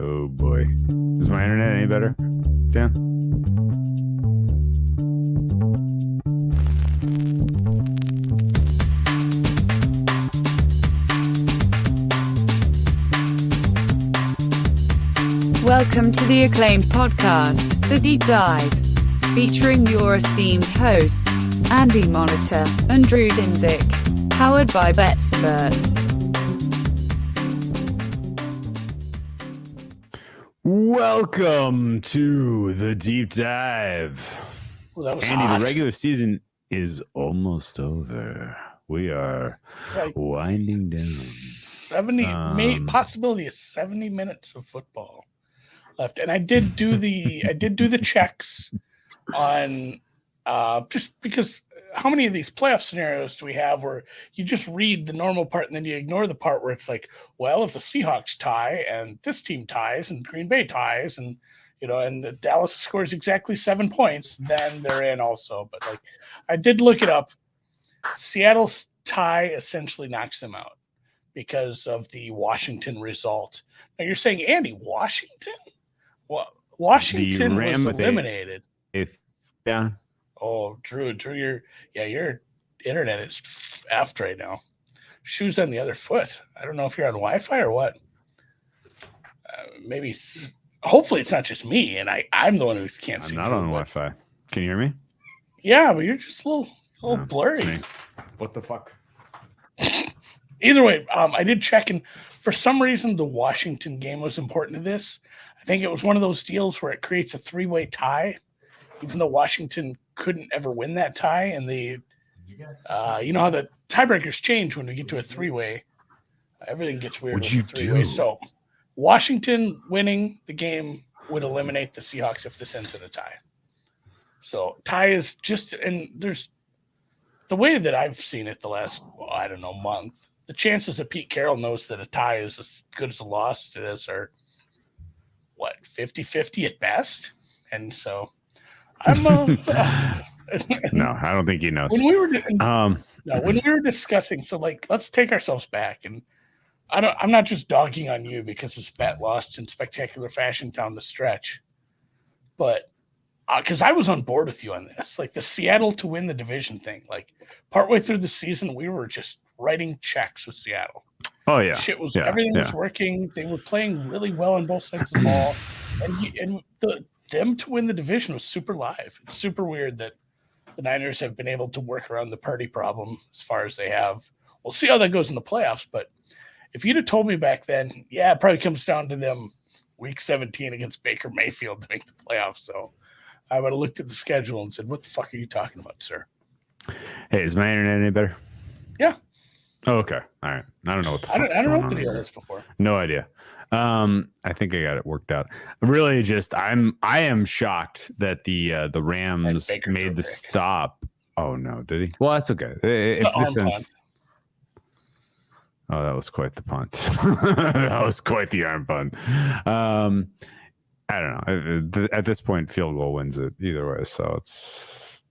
Oh boy. Is my internet any better, Dan? Welcome to the acclaimed podcast, The Deep Dive, featuring your esteemed hosts, Andy Monitor and Drew Dinzik, powered by BetSperts. Welcome to The Deep Dive. Well, that was Andy, hot. the regular season is almost over. We are winding down. 70 possibility of 70 minutes of football left, and I did do the checks on just because how many of these playoff scenarios do we have where you just read the normal part and then you ignore the part where it's like, well, if the Seahawks tie and this team ties and Green Bay ties and and the Dallas scores exactly 7 points, then they're in also. But like, I did look it up. Seattle's tie essentially knocks them out because of the Washington result. Now you're saying, Andy, Washington? Well, Washington was eliminated. Yeah. Oh, Drew, your internet is effed right now. Shoes on the other foot. I don't know if you're on Wi-Fi or what. Maybe. Hopefully, it's not just me, and I'm the one who can't see. I'm not on Wi-Fi. Can you hear me? Yeah, but you're just a little blurry. What the fuck? Either way, I did check, and for some reason, the Washington game was important to this. I think it was one of those deals where it creates a three-way tie, even though Washington couldn't ever win that tie. And you know how the tiebreakers change when we get to a three-way. Everything gets weird with the three-way. So Washington winning the game would eliminate the Seahawks if this ends in a tie. So tie is just, and there's the way that I've seen it the last, month, the chances that Pete Carroll knows that a tie is as good as a loss to this are, 50-50 at best? And so I'm no, I don't think he knows. When we were discussing, so like, let's take ourselves back, and I'm not just dogging on you because this bet lost in spectacular fashion down the stretch, but because I was on board with you on this, like the Seattle to win the division thing, like partway through the season, we were just writing checks with Seattle. Oh yeah, everything was working. They were playing really well on both sides of the ball, and them to win the division was super live. It's super weird that the Niners have been able to work around the Purdy problem as far as they have. We'll see how that goes in the playoffs, but if you'd have told me back then, it probably comes down to them week 17 against Baker Mayfield to make the playoffs. So I would have looked at the schedule and said, what the fuck are you talking about, sir? Hey, is my internet any better? Yeah. Oh, okay. All right. I don't know what the fuck's I don't know going what the on deal here. is before. No idea. I think I got it worked out. Really, just I am shocked that the Rams made the stop. Oh no, did he? Well, that's okay. Oh, that was quite the punt. That was quite the arm punt. I don't know. At this point, field goal wins it either way. So it's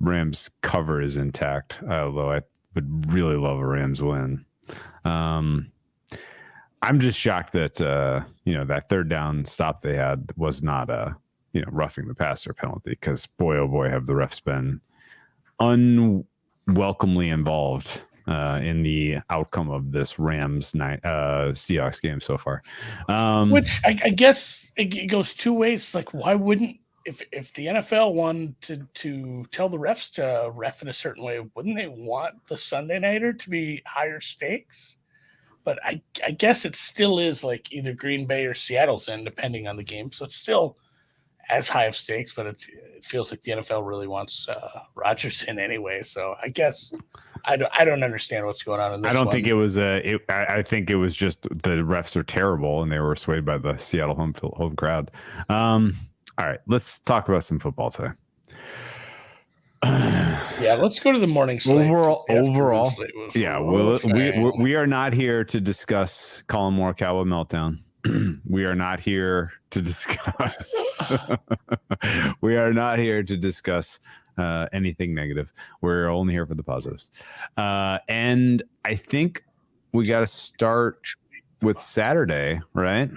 Rams cover is intact. Although I would really love a Rams win. I'm just shocked that that third down stop they had was not roughing the passer penalty, because boy oh boy have the refs been unwelcomely involved in the outcome of this Rams Seahawks game so far. Which I guess it goes two ways. Like, why wouldn't if the NFL wanted to tell the refs to ref in a certain way, wouldn't they want the Sunday nighter to be higher stakes? But I guess it still is like either Green Bay or Seattle's in, depending on the game. So it's still as high of stakes, but it feels like the NFL really wants Rodgers in anyway. So I guess I don't understand what's going on in this. I don't think it was I think it was just the refs are terrible and they were swayed by the Seattle home crowd. All right, let's talk about some football today. Yeah, let's go to the morning slate. Overall, we are not here to discuss Colin Moore Cowboy meltdown. We are not here to discuss. We are not here to discuss anything negative. We're only here for the positives. And I think we got to start with Saturday, right?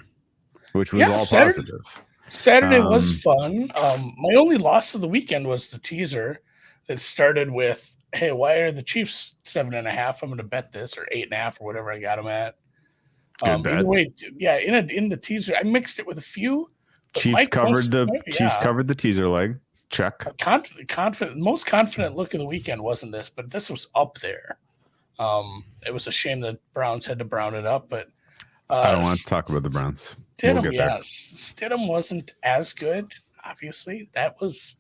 which was all positive. Saturday was fun. My only loss of the weekend was the teaser that started with, "Hey, why are the Chiefs 7.5? I'm going to bet this, or 8.5, or whatever I got them at." Either way, yeah. In the teaser, I mixed it with a few. Chiefs covered the teaser leg. Check. Most confident look of the weekend wasn't this, but this was up there. It was a shame that Browns had to brown it up, but I don't want to talk about the Browns. Stidham wasn't as good. Obviously, that was.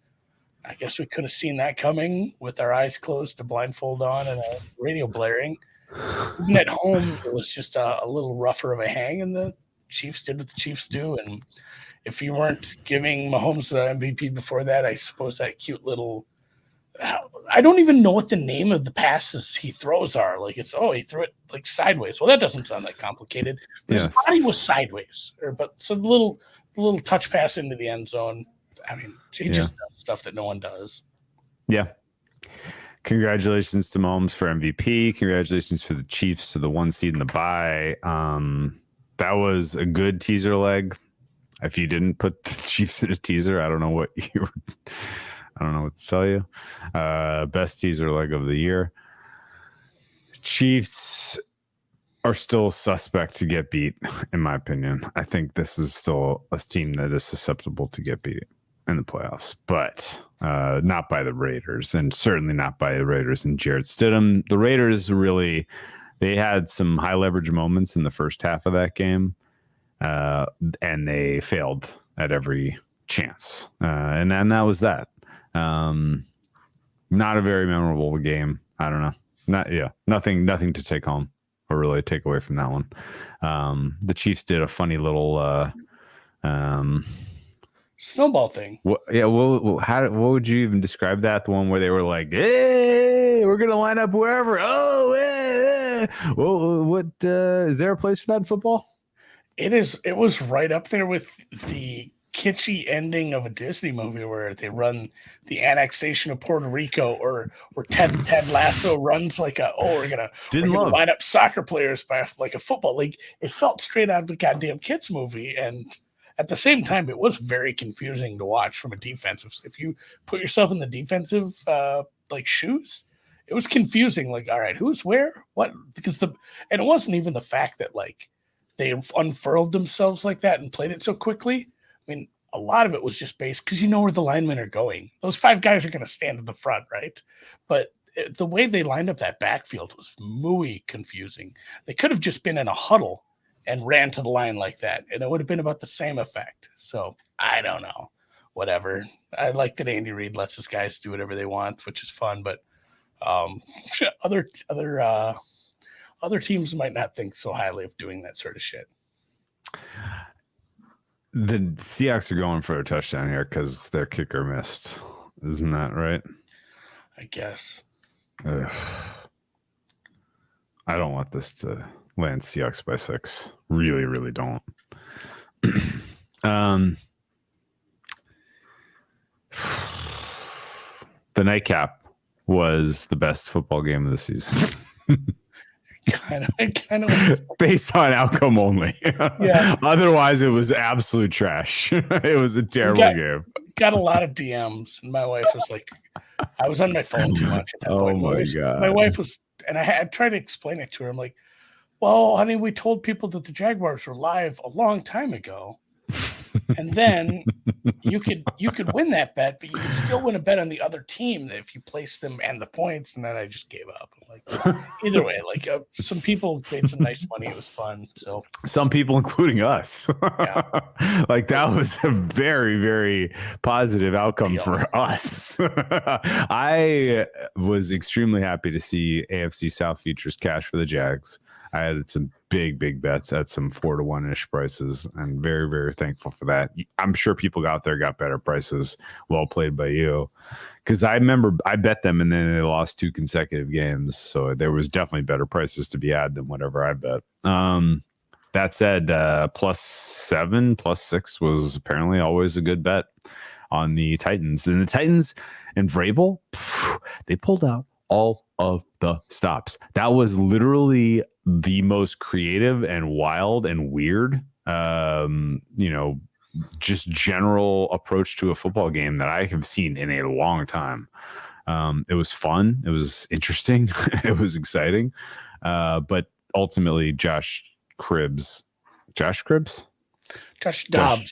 I guess we could have seen that coming with our eyes closed, a blindfold on, and a radio blaring. Even at home, it was just a little rougher of a hang, and the Chiefs did what the Chiefs do. And if you weren't giving Mahomes the MVP before that, I suppose that cute little I don't even know what the name of the passes he throws are. Like he threw it like sideways. Well, that doesn't sound that complicated. His body was sideways. So the little touch pass into the end zone. I mean, he just does stuff that no one does. Yeah. Congratulations to Mahomes for MVP. Congratulations for the Chiefs to the 1 seed in the bye. That was a good teaser leg. If you didn't put the Chiefs in a teaser, I don't know what to tell you. Best teaser leg of the year. Chiefs are still suspect to get beat, in my opinion. I think this is still a team that is susceptible to get beat in the playoffs, but not by the Raiders, and certainly not by the Raiders and Jarrett Stidham. The Raiders really, they had some high leverage moments in the first half of that game, and they failed at every chance. And then that was that. Not a very memorable game. I don't know. Nothing to take home or really take away from that one. The Chiefs did a funny little snowball thing. What would you even describe that? The one where they were like, "Hey, we're gonna line up wherever." What is there a place for that in football? It was right up there with the kitschy ending of a Disney movie where they run the annexation of Puerto Rico, or Ted Lasso runs like we're gonna line up soccer players by like a football league. It felt straight out of a goddamn kids movie, and at the same time, it was very confusing to watch from a defensive. If you put yourself in the defensive shoes, it was confusing. Like, all right, who's where? What? And it wasn't even the fact that like they unfurled themselves like that and played it so quickly. I mean, a lot of it was just based because you know where the linemen are going. Those 5 guys are going to stand at the front, right? But the way they lined up that backfield was muy confusing. They could have just been in a huddle and ran to the line like that, and it would have been about the same effect. So I don't know. Whatever. I like that Andy Reid lets his guys do whatever they want, which is fun. But other teams might not think so highly of doing that sort of shit. The Seahawks are going for a touchdown here because their kicker missed. Isn't that right? I guess. I don't want this to land Seahawks by 6. Really, really don't. The nightcap was the best football game of the season. kind of based on outcome only. Yeah. Otherwise, it was absolute trash. It was a terrible game. Got a lot of DMs, and my wife was like, I was on my phone too much at that point. My God. My wife was, and I tried to explain it to her. I'm like, well, honey, we told people that the Jaguars were live a long time ago. And then you could win that bet, but you could still win a bet on the other team if you place them and the points. And then I just gave up. Like, either way, like some people made some nice money. It was fun. So some people, including us, like that was a very, very positive outcome for us. I was extremely happy to see AFC South futures cash for the Jags. I had some big bets at some 4-to-1-ish prices, and very, very thankful for that. I'm sure people out there got better prices. Well played by you, because I remember I bet them and then they lost 2 consecutive games, so there was definitely better prices to be had than whatever I bet. That said, +7, +6 was apparently always a good bet on the Titans, and the Titans and Vrabel, they pulled out all of the stops. That was literally the most creative and wild and weird just general approach to a football game that I have seen in a long time. It was fun. It was interesting. It was exciting. But ultimately, Josh Dobbs.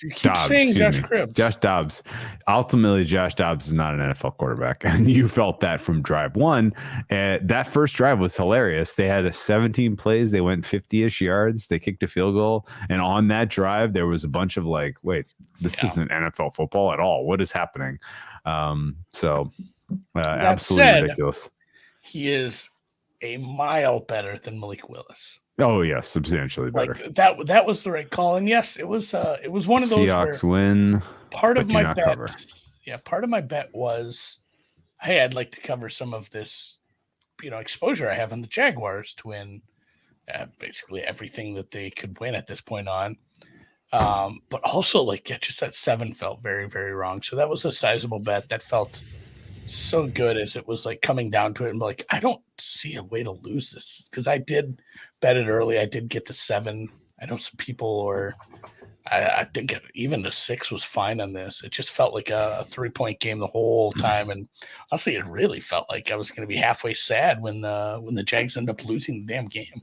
You keep saying Josh Cribbs. Josh Dobbs. Ultimately, Josh Dobbs is not an NFL quarterback. And you felt that from drive one. That first drive was hilarious. They had 17 plays. They went 50-ish yards. They kicked a field goal. And on that drive, there was a bunch of wait, this isn't NFL football at all. What is happening? Absolutely ridiculous. He is a mile better than Malik Willis. Oh yes, substantially better. That was the right call, and yes, it was one of those. Seahawks win. Part of my bet, part of my bet was, hey, I'd like to cover some of this, exposure I have on the Jaguars to win, basically everything that they could win at this point on. But also just that 7 felt very, very wrong. So that was a sizable bet that felt so good as it was coming down to it and I don't see a way to lose this because I did bet it early. I did get the 7. I know some people I think even the 6 was fine on this. It just felt like a 3-point game the whole time. And honestly, it really felt like I was going to be halfway sad when the Jags ended up losing the damn game.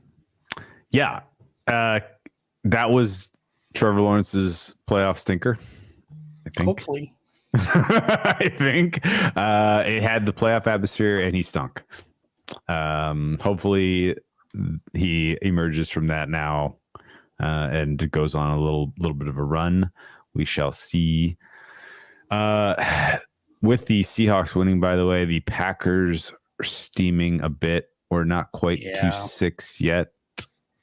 Yeah. That was Trevor Lawrence's playoff stinker, I think. Hopefully. I think it had the playoff atmosphere and he stunk. Hopefully he emerges from that now and goes on a little bit of a run. We shall see. With the Seahawks winning, by the way, the Packers are steaming a bit. We're not quite 2-6 yet.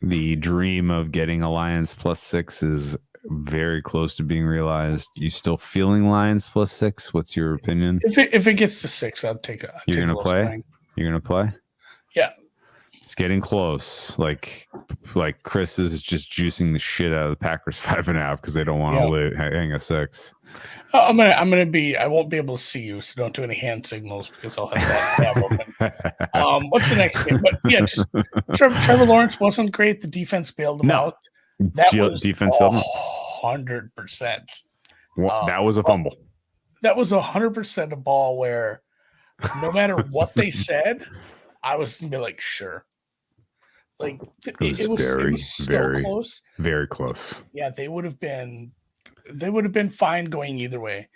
The dream of getting a Lions +6 is very close to being realized. You still feeling Lions +6? What's your opinion? If it gets to 6, I'll take it. You're gonna play? Swing. You're gonna play? Yeah. It's getting close. Like Chris is just juicing the shit out of the Packers 5.5 because they don't want to hang a 6. Oh, I'm gonna be. I won't be able to see you, so don't do any hand signals because I'll have that tab open. What's the next game? But yeah, just Trevor Lawrence wasn't great. The defense bailed him out. That was defense 100%. That was a fumble. That was 100% a ball where no matter what they said, I was gonna be sure. It was very close. Very close. Yeah, they would have been fine going either way.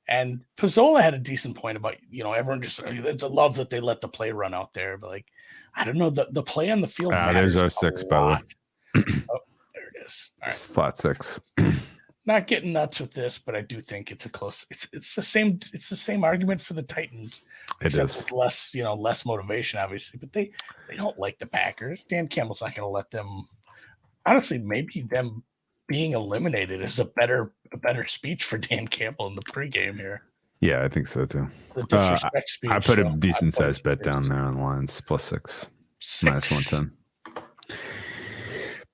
And Pizzola had a decent point about, everyone just, it's a love that they let the play run out there. But I don't know, the play on the field matters. There's our 6, by the way. There it is. All right. It's flat 6. Not getting nuts with this, but I do think it's a close. It's the same argument for the Titans. It is with less motivation, obviously, but they don't like the Packers. Dan Campbell's not going to let them. Honestly, maybe them being eliminated is a better speech for Dan Campbell in the pregame here. Yeah, I think so too. The disrespect speech. I put a decent sized bet down there on Lions +6. -110.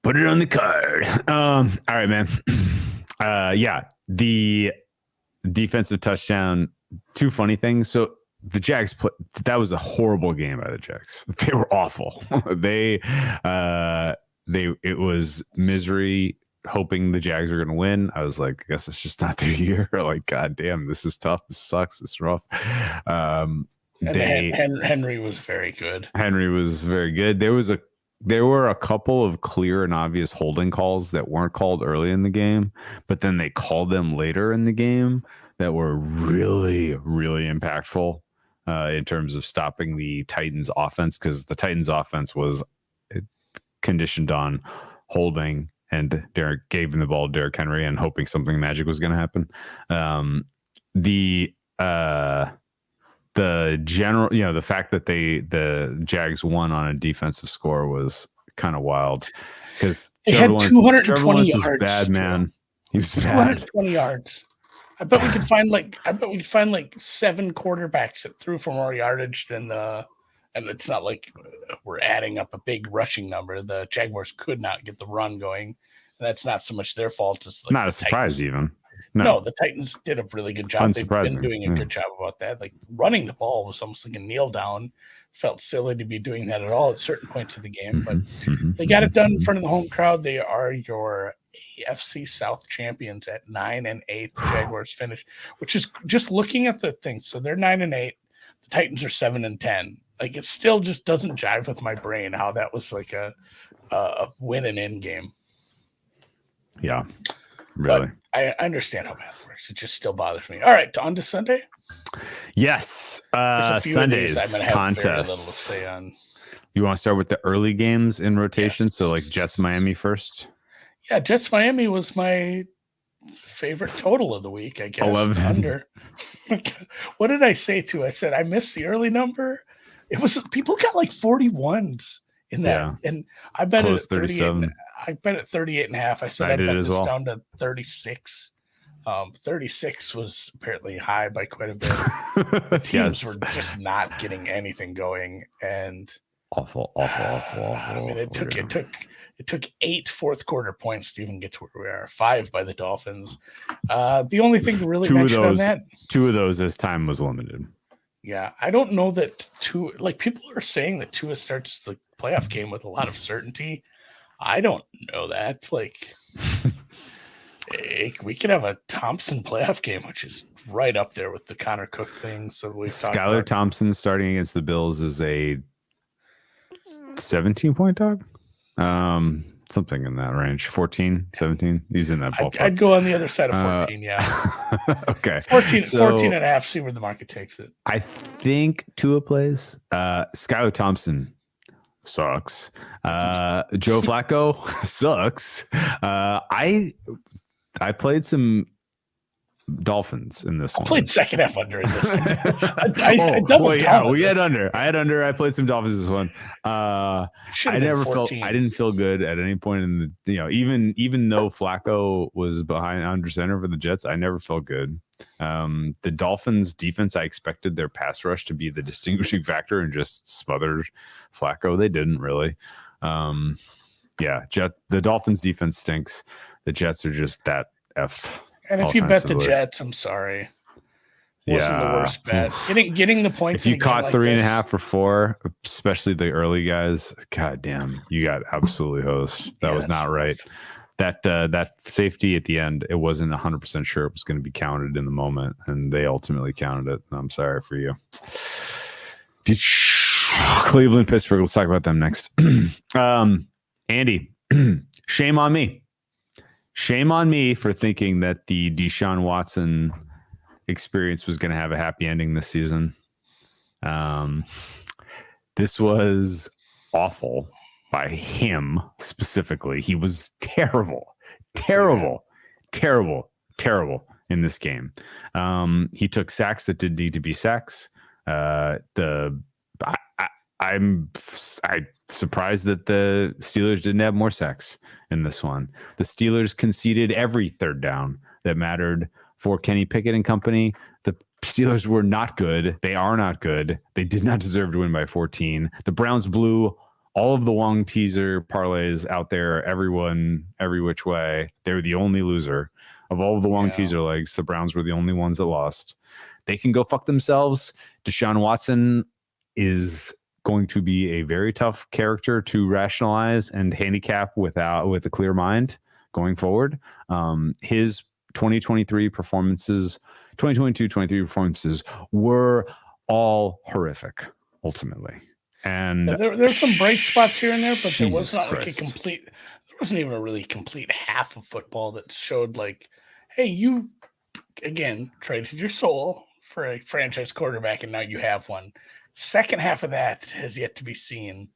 Put it on the card. All right, man. The defensive touchdown. 2 funny things. So the Jags that was a horrible game by the Jags. They were awful. It was misery, hoping the Jags are going to win. I was like, I guess it's just not their year. God damn, this is tough. This sucks. This is rough. Henry was very good. Henry was very good. There were a couple of clear and obvious holding calls that weren't called early in the game, but then they called them later in the game that were really, really impactful in terms of stopping the Titans offense, because the Titans offense was conditioned on holding, and Derek gave him the ball to Derrick Henry and hoping something magic was going to happen. The general, the fact that the Jags won on a defensive score was kind of wild, because Trevor Lawrence yards. Was bad, man. He was 220 yards. I bet we could find 7 quarterbacks that threw for more yardage than and it's not like we're adding up a big rushing number. The Jaguars could not get the run going, and that's not so much their fault. It's not a surprise, even. No, the Titans did a really good job. They've been doing a good job about that. Like running the ball was almost like a kneel down. Felt silly to be doing that at all at certain points of the game, but they got it done in front of the home crowd. They are your AFC South champions at 9-8. The Jaguars finished, which is just looking at the things. So they're 9-8. The Titans are 7-10. Like it still just doesn't jive with my brain how that was like a win and in game. Yeah, really. But I understand how math works. It just still bothers me. All right, on to Sunday. Yes, Sunday's contest. You want to start with the early games in rotation? Yes. So like Jets Miami first. Yeah, Jets Miami was my favorite total of the week. I guess 11. Under. What did I say to? I said I missed the early number. It was people got like 41s in that, and I bet it at 37. I bet at 38.5. I said I bet this down to 36. 36 was apparently high by quite a bit. The teams were just not getting anything going, and awful. I mean, it took 8 fourth quarter points to even get to where we are. 5 by the Dolphins. The only thing to really mention on that, 2 of those as time was limited. Yeah, I don't know that people are saying that Tua starts the playoff game with a lot of certainty. I don't know that. Like, we could have a Thompson playoff game, which is right up there with the Connor Cook things. So Skylar Thompson starting against the Bills is a 17-point dog. Something in that range. 14, 17. He's in that ballpark. I'd go on the other side of 14, yeah. Okay. 14 and a half, see where the market takes it. I think Tua plays. Skylar Thompson sucks. Joe Flacco sucks. I played some Dolphins in this one. I played second half under in this one. I doubled down. We had under. I had under. I played some Dolphins in this one. I didn't feel good at any point in the, even though Flacco was behind under center for the Jets, I never felt good. The Dolphins defense, I expected their pass rush to be the distinguishing factor and just smothered Flacco. They didn't really. The Dolphins defense stinks. The Jets are just that effed. And if you bet the Jets, I'm sorry. Wasn't the worst bet. Getting the points. If you caught 3.5 or 4, especially the early guys, god damn, you got absolutely hosed. That was not right. That safety at the end, it wasn't 100% sure it was going to be counted in the moment, and they ultimately counted it. I'm sorry for you. Cleveland, Pittsburgh. Let's talk about them next. Andy, shame on me. Shame on me for thinking that the Deshaun Watson experience was going to have a happy ending this season. This was awful by him specifically. He was terrible in this game. He took sacks that didn't need to be sacks. I'm surprised that the Steelers didn't have more sacks in this one. The Steelers conceded every third down that mattered for Kenny Pickett and company. The Steelers were not good. They are not good. They did not deserve to win by 14. The Browns blew all of the long teaser parlays out there, everyone, every which way. They were the only loser. Of all of the long teaser legs, the Browns were the only ones that lost. They can go fuck themselves. Deshaun Watson is going to be a very tough character to rationalize and handicap with a clear mind going forward. His 2022-23 performances were all horrific ultimately. And there were some bright spots here and there, but there was not like there wasn't even a really complete half of football that showed like, hey, you again traded your soul for a franchise quarterback and now you have one. Second half of that has yet to be seen.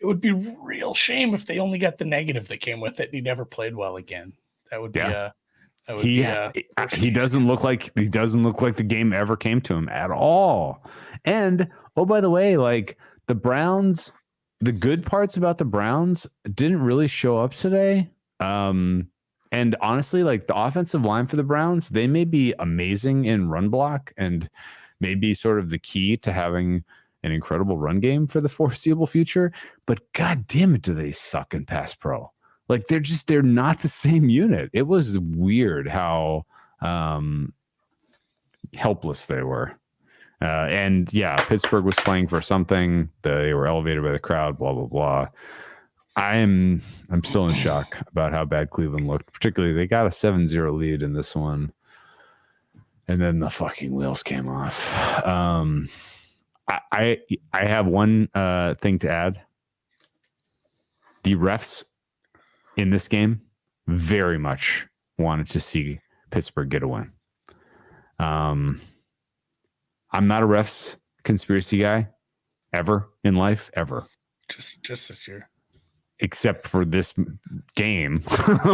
It would be a real shame if they only got the negative that came with it and he never played well again. That would be he doesn't look like the game ever came to him at all. And by the way, like the Browns, the good parts about the Browns didn't really show up today. And honestly, like the offensive line for the Browns, they may be amazing in run block and maybe sort of the key to having an incredible run game for the foreseeable future. But god damn it, do they suck in pass pro? Like they're not the same unit. It was weird how helpless they were. And yeah, Pittsburgh was playing for something. They were elevated by the crowd, blah, blah, blah. I'm still in shock about how bad Cleveland looked. Particularly, they got a 7-0 lead in this one. And then the fucking wheels came off. I have one thing to add. The refs in this game very much wanted to see Pittsburgh get a win. I'm not a refs conspiracy guy ever in life, ever. Just this year. Except for this game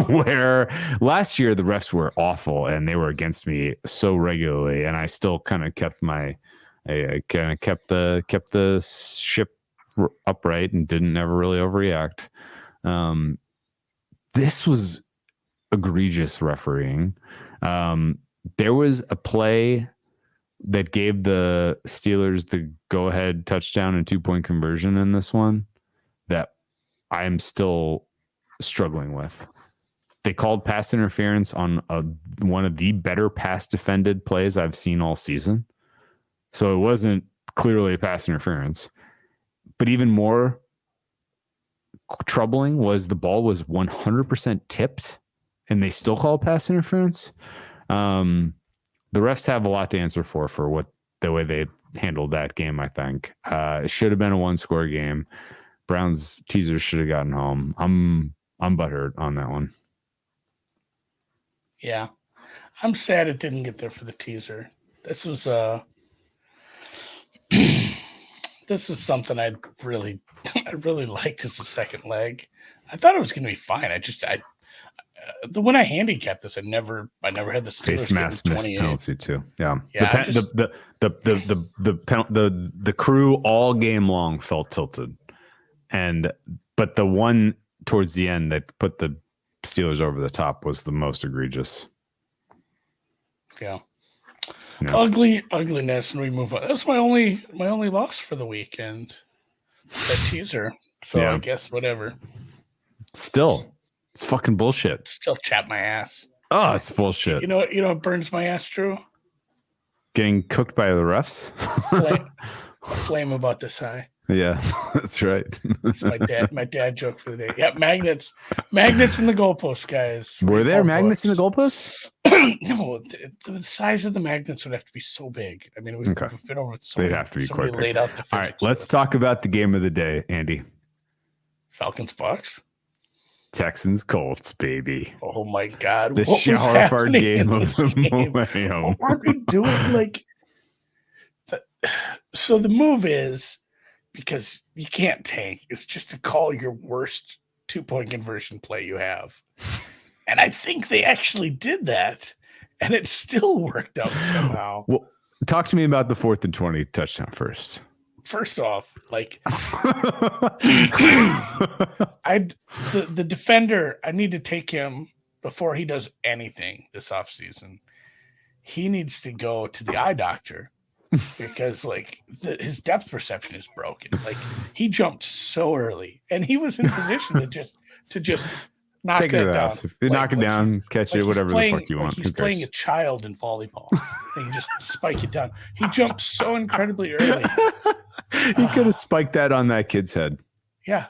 where last year the refs were awful and they were against me so regularly, and I still kind of kept the ship upright and didn't ever really overreact. This was egregious refereeing. There was a play that gave the Steelers the go-ahead touchdown and 2-point conversion in this one that I am still struggling with. They called pass interference on one of the better pass defended plays I've seen all season. So it wasn't clearly pass interference. But even more troubling was the ball was 100% tipped and they still called pass interference. The refs have a lot to answer for what the way they handled that game, I think. It should have been a 1-score game. Browns teasers should have gotten home. I'm butthurt on that one. Yeah. I'm sad it didn't get there for the teaser. This was this is something I really liked as a second leg. I thought it was going to be fine. When I handicapped this, I never had the Steelers face mask missed penalty too. Yeah. The crew all game long felt tilted. But the one towards the end that put the Steelers over the top was the most egregious. Yeah. No. Ugliness, and we move on. That's my only loss for the weekend. That teaser. So yeah. I guess whatever. Still, it's fucking bullshit. Still chap my ass. Oh, it's bullshit. You know what burns my ass, Drew? Getting cooked by the refs. A flame about this high. Yeah, that's right. It's my dad joke for the day. Yeah, magnets in the goalposts, guys. Were there magnets in the goalposts? No, the size of the magnets would have to be so big. I mean, we've been over it. They'd have to be quite big. Laid out the physics. All right, let's talk about the game of the day, Andy. Falcons Bucks. Texans Colts, baby. Oh my God! The shower fart game of the millennium. What were they doing? So the move is, because you can't tank, it's just to call your worst 2-point conversion play you have. And I think they actually did that, and it still worked out somehow. Well, talk to me about the 4th and 20 touchdown first. First off, the defender, I need to take him before he does anything this offseason. He needs to go to the eye doctor. Because his depth perception is broken. He jumped so early, and he was in position to just knock Take that down. Knock it down, catch it, whatever the fuck you want. He's playing a child in volleyball, and you just spike it down. He jumped so incredibly early. He could have spiked that on that kid's head. Yeah,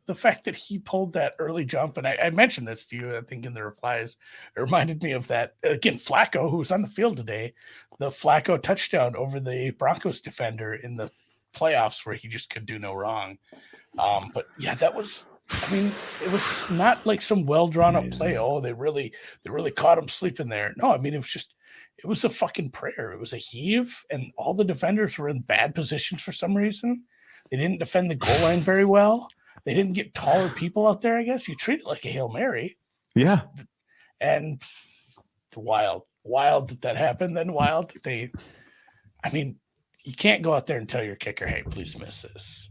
the fact that he pulled that early jump, and I mentioned this to you, I think, in the replies, it reminded me of that, again, Flacco, who was on the field today, the Flacco touchdown over the Broncos defender in the playoffs where he just could do no wrong. But yeah, that was, it was not like some well-drawn-up play. Oh, they really caught him sleeping there. No, it was a fucking prayer. It was a heave, and all the defenders were in bad positions for some reason. They didn't defend the goal line very well. They didn't get taller people out there, I guess. You treat it like a Hail Mary. Yeah. And wild that happened. Then wild that you can't go out there and tell your kicker, hey, please miss this.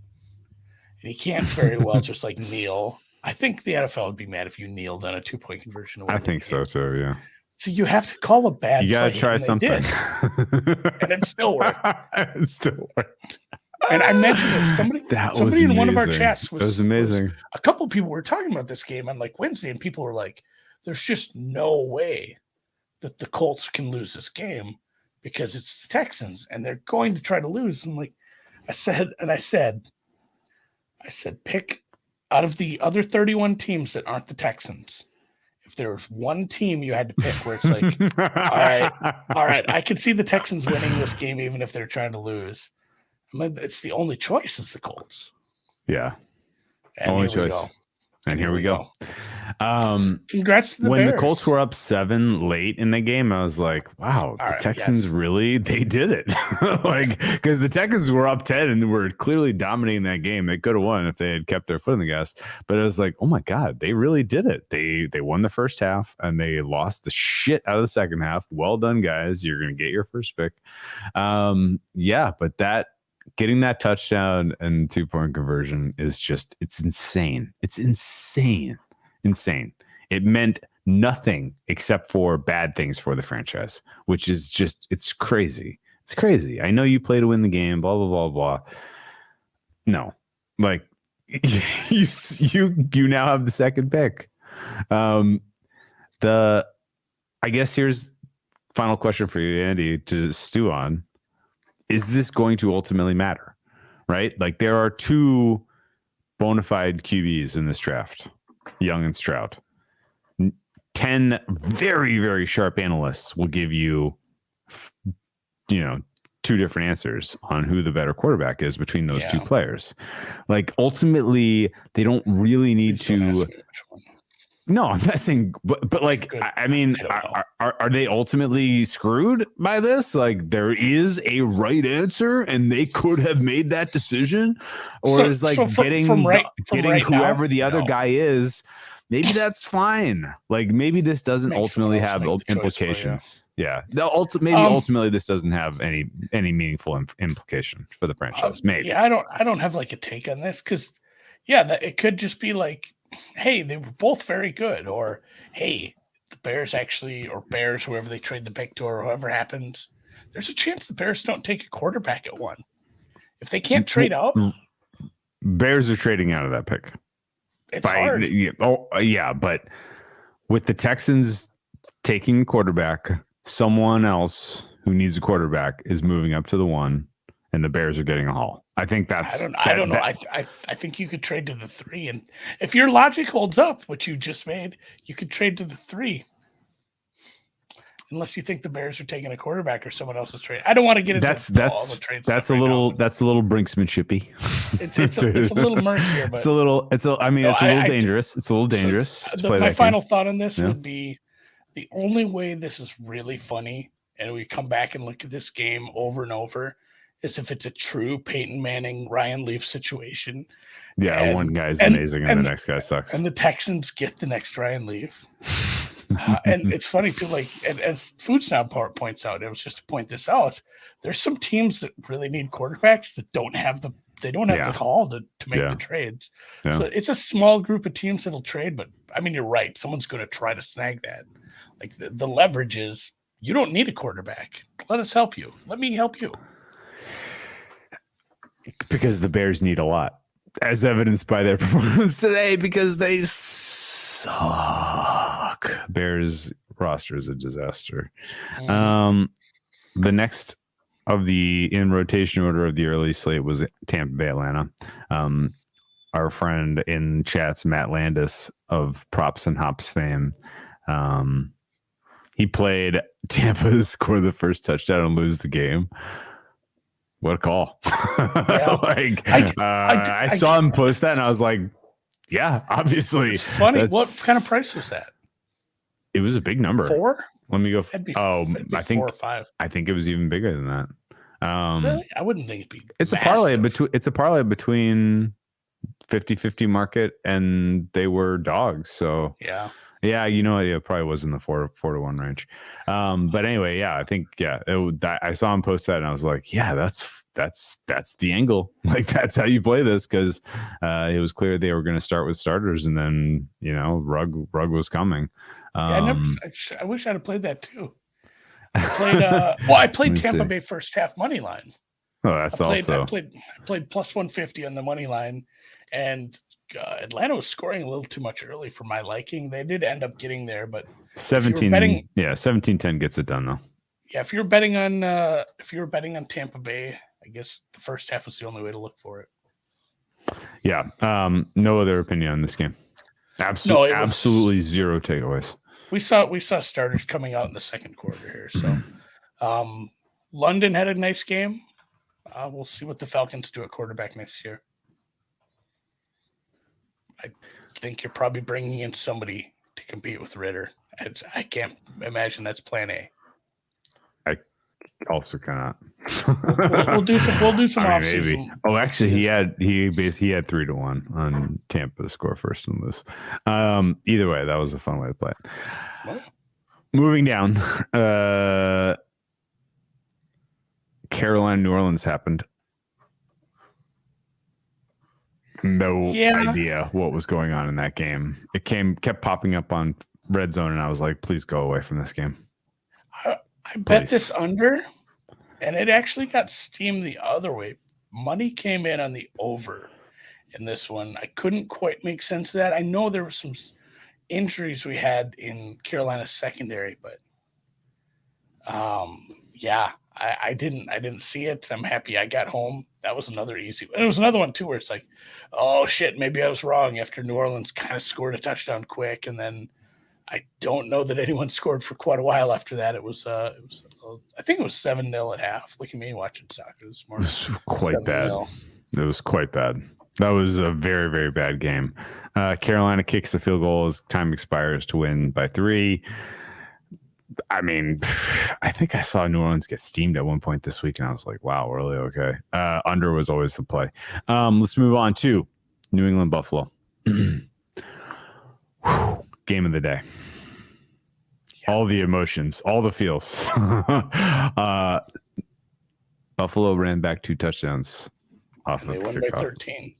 And you can't very well just kneel. I think the NFL would be mad if you kneeled on a 2-point conversion. I think so too, yeah. So you have to call a bad play. You got to try something. And it still worked. It And I mentioned this. Somebody in one of our chats was amazing. A couple of people were talking about this game on Wednesday, and people were like, "There's just no way that the Colts can lose this game because it's the Texans and they're going to try to lose. And like I said, pick out of the other 31 teams that aren't the Texans. If there was one team you had to pick where it's like, all right, I can see the Texans winning this game even if they're trying to lose. It's the only choice is the Colts. Yeah. And only choice. And here we go. Congrats to the when Bears. the Colts were up 7 late in the game, I was like, wow, the Texans really, they did it. Like, because the Texans were up 10 and were clearly dominating that game. They could have won if they had kept their foot in the gas. But it was like, oh my God, they really did it. They won the first half and they lost the shit out of the second half. Well done, guys. You're going to get your first pick. Yeah, but getting that touchdown and 2-point conversion is just, it's insane. It's insane. It meant nothing except for bad things for the franchise, which is just, it's crazy. It's crazy. I know you play to win the game, blah, blah, blah, blah. No, like you now have the second pick. I guess here's final question for you, Andy, to stew on. Is this going to ultimately matter? Right? Like there are 2 bona fide QBs in this draft, Young and Stroud. 10 very, very sharp analysts will give you, 2 different answers on who the better quarterback is between those 2 players. Like ultimately, they don't really need to. No, I'm not saying, but like, I mean, are they ultimately screwed by this? Like, there is a right answer, and they could have made that decision, or is like getting whoever the other guy is. Maybe that's fine. Like, maybe this doesn't ultimately have implications. Yeah, ultimately this doesn't have any meaningful implication for the franchise. Maybe. Yeah, I don't have like a take on this because, it could just be like, hey, they were both very good, or hey, the Bears whoever they trade the pick to, or whoever happens, there's a chance the Bears don't take a quarterback at 1. If they can't trade up, Bears are trading out of that pick. It's hard. But with the Texans taking a quarterback, someone else who needs a quarterback is moving up to the 1, and the Bears are getting a haul. I think that's. I don't know. I think you could trade to the 3, and if your logic holds up, what you just made, you could trade to the 3. Unless you think the Bears are taking a quarterback or someone else is trading. I don't want to get into all the trades. That's a little Brinksmanshipy. It's a little murkier, but it's a little dangerous. It's a little dangerous. My final thought on this would be the only way this is really funny, and we come back and look at this game over and over, is if it's a true Peyton Manning, Ryan Leaf situation. Yeah, one guy's amazing and the next guy sucks. And the Texans get the next Ryan Leaf. And it's funny too, like as Food Snob points out, it was just to point this out, there's some teams that really need quarterbacks that don't have the call to make the trades. Yeah. So it's a small group of teams that'll trade, but I mean, you're right. Someone's going to try to snag that. Like the leverage is, you don't need a quarterback. Let us help you. Let me help you. Because the Bears need a lot, as evidenced by their performance today, because they suck. Bears roster is a disaster. The next of the in rotation order of the early slate was Tampa Bay, Atlanta. Our friend in chats, Matt Landis of Props and Hops fame, he played Tampa to score the first touchdown and lose the game. What a call. Yeah. I saw him post that and I was like, yeah, obviously. It's funny. What kind of price was that? It was a big number. 4? Let me go. I think 4 or 5. I think it was even bigger than that. Really? I wouldn't think it'd be It's massive. a parlay between 50-50 market and they were dogs. So yeah. Yeah, it probably was in the 4-1 range. But anyway, I think I saw him post that and I was like, yeah, that's the angle. Like that's how you play this, because it was clear they were going to start with starters and then Rugg was coming. I wish I'd have played that too. I played Tampa Bay first half money line. Oh, I played plus 150 on the money line, and Atlanta was scoring a little too much early for my liking. They did end up getting there, but 17-10 gets it done though. Yeah, if you were betting on Tampa Bay, I guess the first half was the only way to look for it. Yeah. No other opinion on this game. Absolutely zero takeaways. We saw starters coming out in the second quarter here. So London had a nice game. We'll see what the Falcons do at quarterback next year. I think you're probably bringing in somebody to compete with Ritter. I can't imagine that's plan A. I also cannot. We'll do some off-season. Oh, actually, he had 3-1 on Tampa to score first and lose. Either way, that was a fun way to play it. What? Moving down, Carolina, New Orleans happened. No idea what was going on in that game. It kept popping up on Red Zone, and I was like, please go away from this game. I bet this under, and it actually got steamed the other way. Money came in on the over in this one. I couldn't quite make sense of that. I know there were some injuries we had in Carolina's secondary, but I didn't see it. I'm happy I got home. That was another easy one. And it was another one too where it's like, oh shit, maybe I was wrong after New Orleans kind of scored a touchdown quick, and then I don't know that anyone scored for quite a while after that. It was I think it was 7-0 at half. Look at me watching soccer. It was quite bad. It was quite bad. That was a very, very bad game. Carolina kicks the field goal as time expires to win by 3. I mean, I think I saw New Orleans get steamed at one point this week, and I was like, wow, really? Okay. Under was always the play. Let's move on to New England Buffalo. Game of the day. Yeah. All the emotions, all the feels. Buffalo ran back 2 touchdowns. They won by 13.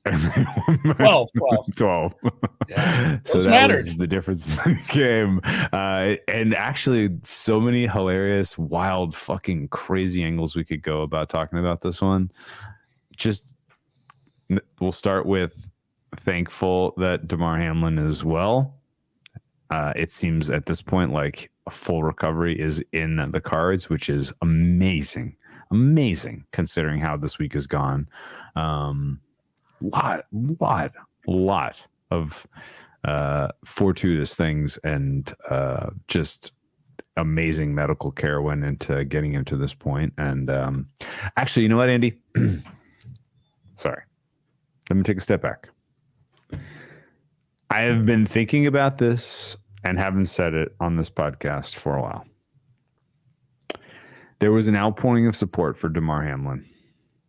12. Yeah. So that was the difference in the game. And actually, so many hilarious, wild, fucking crazy angles we could go about talking about this one. We'll start with thankful that Damar Hamlin is well. It seems at this point like a full recovery is in the cards, which is amazing considering how this week has gone. Lot of fortuitous things and just amazing medical care went into getting him to this point. And actually, you know what, Andy? Sorry. Let me take a step back. I have been thinking about this and haven't said it on this podcast for a while. There was an outpouring of support for Damar Hamlin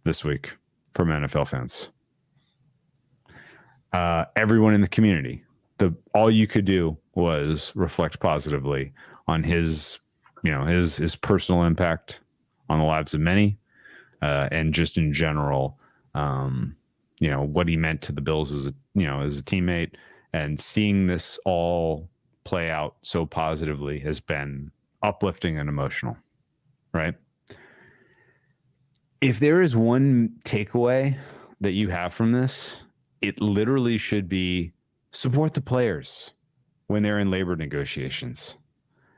this week from NFL fans. Everyone in the community, all you could do was reflect positively on his personal impact on the lives of many, and just in general, what he meant to the Bills as a teammate, and seeing this all play out so positively has been uplifting and emotional, right? If there is one takeaway that you have from this, it literally should be support the players when they're in labor negotiations.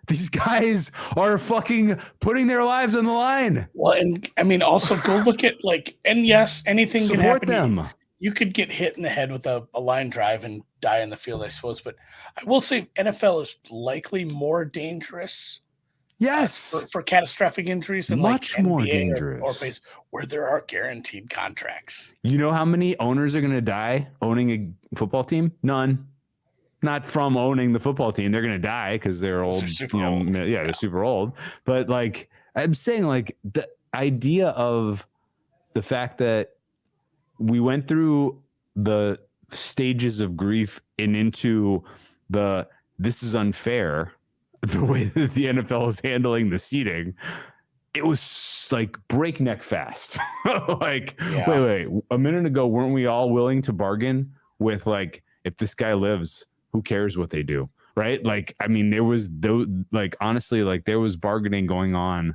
These guys are fucking putting their lives on the line. Well, and I mean, also go look at and yes, anything support can happen. Them. You could get hit in the head with a line drive and die in the field, I suppose. But I will say NFL is likely more dangerous. Yes, for catastrophic injuries than much like more NBA dangerous, or where there are guaranteed contracts. You know how many owners are going to die owning a football team? None. Not from owning the football team. They're going to die because they're old. They're super old. They're super old. But like I'm saying, like the idea of the fact that we went through the stages of grief and into this is unfair. The way that the NFL is handling the seating, it was like breakneck fast. Wait, a minute ago, weren't we all willing to bargain with like, if this guy lives, who cares what they do? Right. Like, I mean, there was honestly, like there was bargaining going on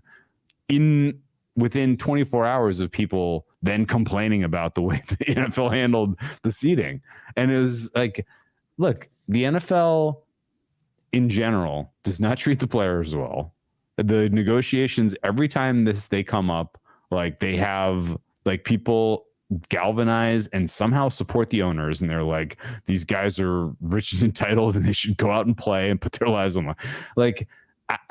within 24 hours of people then complaining about the way the NFL handled the seating. And it was like, look, the NFL in general does not treat the players well. The negotiations, every time they come up, like they have like people galvanize and somehow support the owners, and they're like, these guys are rich and entitled and they should go out and play and put their lives on the like.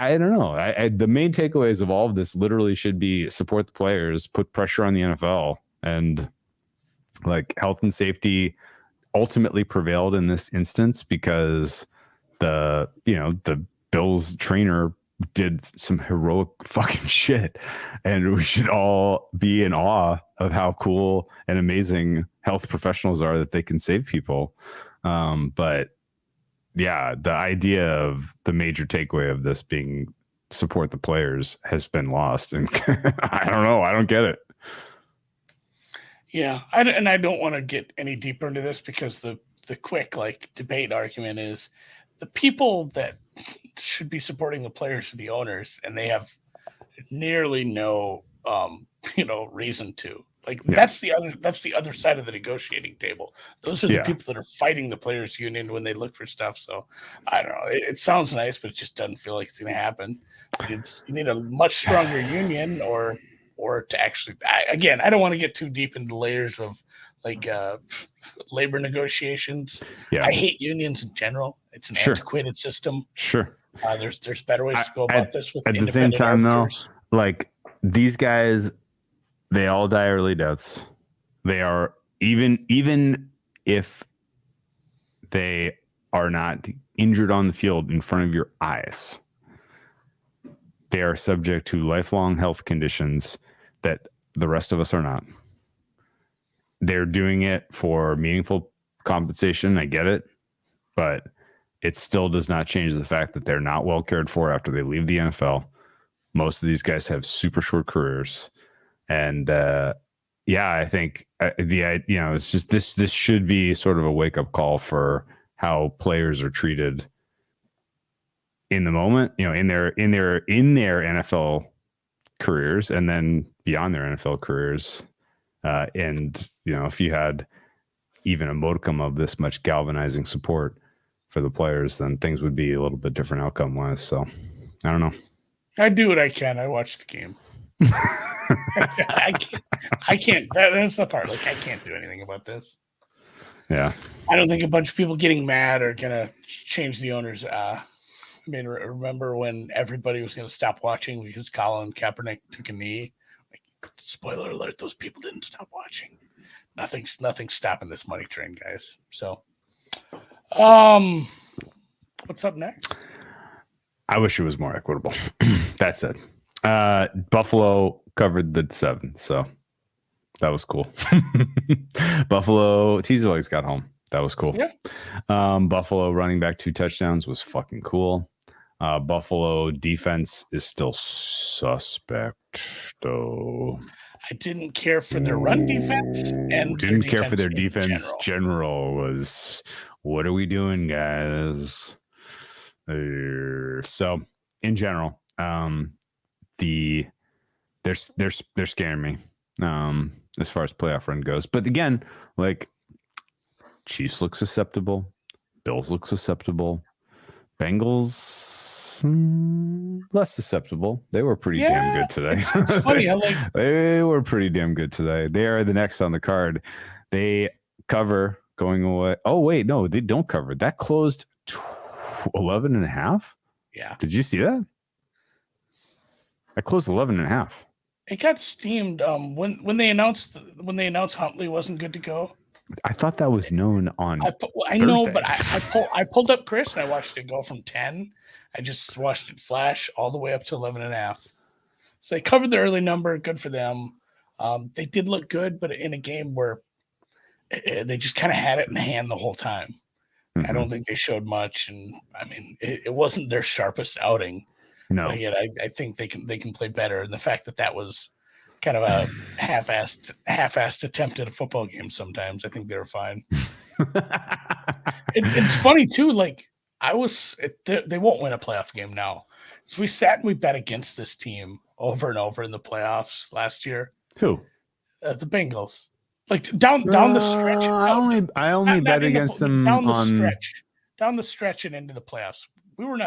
I don't know. The main takeaways of all of this literally should be support the players, put pressure on the NFL, and like health and safety ultimately prevailed in this instance because the Bills trainer did some heroic fucking shit, and we should all be in awe of how cool and amazing health professionals are that they can save people. But yeah, the idea of the major takeaway of this being support the players has been lost, and I don't know. I don't get it. Yeah, I don't want to get any deeper into this because the quick like debate argument is the people that should be supporting the players are the owners, and they have nearly no reason to. Like that's the other side of the negotiating table. Those are the people that are fighting the players union when they look for stuff. So I don't know. It sounds nice, but it just doesn't feel like it's going to happen. You need a much stronger union, or to actually. I don't want to get too deep into the layers of like labor negotiations. Yeah. I hate unions in general. It's an antiquated system. Sure. There's better ways to go about this. With at the same time, arbiters. Though, like these guys. They all die early deaths. They are even if they are not injured on the field in front of your eyes, they are subject to lifelong health conditions that the rest of us are not. They're doing it for meaningful compensation. I get it, but it still does not change the fact that they're not well cared for after they leave the NFL. Most of these guys have super short careers. And I think it's just this should be sort of a wake up call for how players are treated in the moment, in their NFL careers, and then beyond their NFL careers. And if you had even a modicum of this much galvanizing support for the players, then things would be a little bit different outcome wise. So I don't know. I do what I can. I watch the game. I can't. That's the part. Like, I can't do anything about this. Yeah. I don't think a bunch of people getting mad are gonna change the owners. I mean, remember when everybody was gonna stop watching because Colin Kaepernick took a knee? Like, spoiler alert: those people didn't stop watching. Nothing's stopping this money train, guys. So, what's up next? I wish it was more equitable. That said. Buffalo covered the 7, so that was cool. Buffalo teaser legs got home. That was cool. Yeah. Buffalo running back 2 touchdowns was fucking cool. Buffalo defense is still suspect, though. I didn't care for their run defense, and didn't care for their defense. General was, what are we doing, guys? So in general, they're scaring me as far as playoff run goes. But again, like Chiefs look susceptible, Bills look susceptible, Bengals less susceptible. They were pretty damn good today. It's funny. They were pretty damn good today. They are the next on the card. They cover going away. Oh wait, no, they don't cover. That closed 11.5. Yeah. Did you see that? I closed 11.5. It got steamed when they announced Huntley wasn't good to go. I thought that was known on. I know, but I pulled up Chris and I watched it go from 10. I just watched it flash all the way up to 11.5. So they covered the early number. Good for them. They did look good, but in a game where they just kind of had it in hand the whole time. Mm-hmm. I don't think they showed much, and I mean, it wasn't their sharpest outing. No, but yet I think they can play better. And the fact that was kind of a half-assed attempt at a football game sometimes, I think they were fine. It's funny too. Like they won't win a playoff game now. So we sat and we bet against this team over and over in the playoffs last year. Who? The Bengals. Like down the stretch. I only bet against them down the stretch and into the playoffs.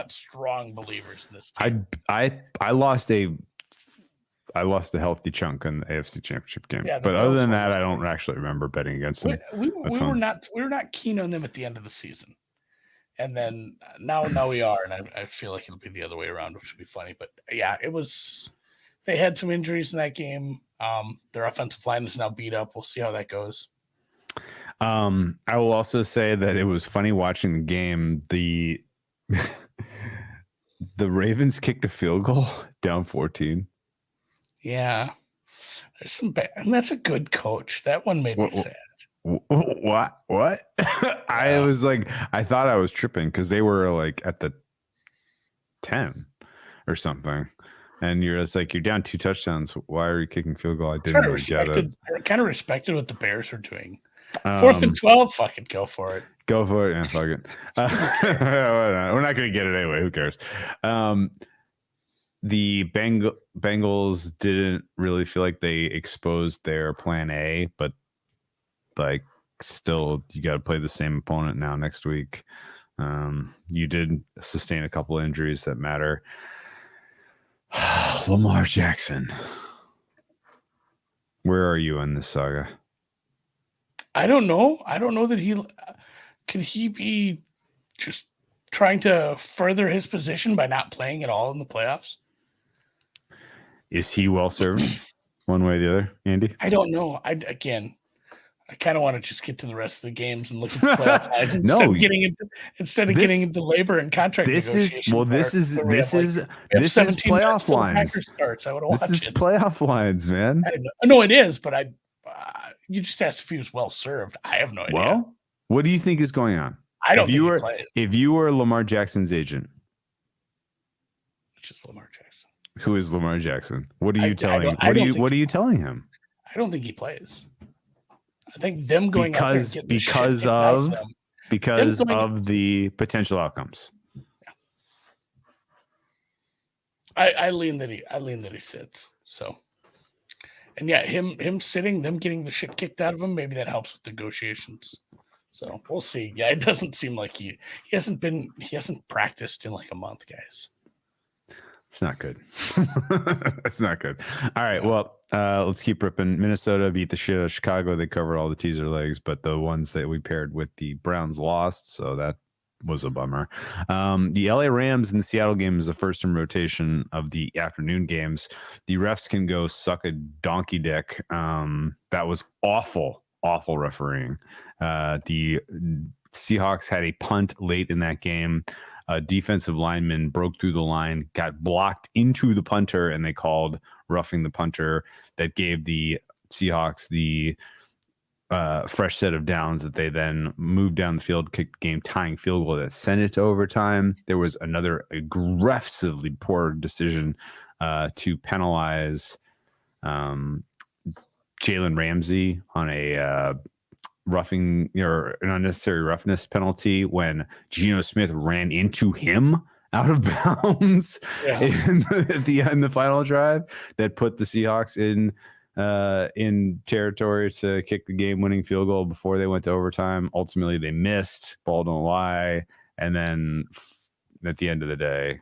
strong believers in this team. I lost a healthy chunk in the AFC Championship game. Yeah, but other than that, I don't actually remember betting against them. We were not keen on them at the end of the season. And then now we are, and I feel like it'll be the other way around, which would be funny. But yeah, they had some injuries in that game. Their offensive line is now beat up. We'll see how that goes. I will also say that it was funny watching the game. The Ravens kicked a field goal down 14. Yeah, there's some bad, and that's a good coach. That one made me sad. What? I was like, I thought I was tripping because they were like at the 10 or something. And you're just like, you're down 2 touchdowns. Why are you kicking field goal? I didn't really get it. I kind of respected what the Bears were doing. 4th and 12, fucking go for it. Go for it, and fuck it. We're not going to get it anyway. Who cares? The Bengals didn't really feel like they exposed their plan A, but like still, you got to play the same opponent now next week. You did sustain a couple of injuries that matter. Lamar Jackson, where are you in this saga? I don't know that could he be just trying to further his position by not playing at all in the playoffs? Is he well served one way or the other, Andy? I don't know. I kind of want to just get to the rest of the games and look at the playoff lines instead of getting into labor and contract negotiations. This is playoff lines. Starts. I would watch this is playoff lines, man. No, it is, but you just asked if he was well served. I have no idea. Well, what do you think is going on? I don't think he plays. If you were Lamar Jackson's agent, which is Lamar Jackson. Who is Lamar Jackson? What are you telling him? What are you telling him? I don't think he plays. I think them going out there and because of the potential outcomes. Yeah. I lean that he sits. So, and yeah, him sitting, them getting the shit kicked out of him, maybe that helps with negotiations. So we'll see. Yeah, it doesn't seem like he hasn't practiced in like a month, guys. It's not good. It's not good. All right. Well, let's keep ripping. Minnesota beat the shit out of Chicago. They covered all the teaser legs, but the ones that we paired with the Browns lost. So that was a bummer. The LA Rams and the Seattle game is the first in rotation of the afternoon games. The refs can go suck a donkey dick. That was awful refereeing. The Seahawks had a punt late in that game. A defensive lineman broke through the line, got blocked into the punter, and they called roughing the punter. That gave the Seahawks the fresh set of downs that they then moved down the field, kicked the game tying field goal that sent it to overtime. There was another aggressively poor decision to penalize Jalen Ramsey on a roughing or an unnecessary roughness penalty when Geno Smith ran into him out of bounds in the final drive that put the Seahawks in territory to kick the game-winning field goal before they went to overtime. Ultimately, they missed. Ball don't lie. And then at the end of the day,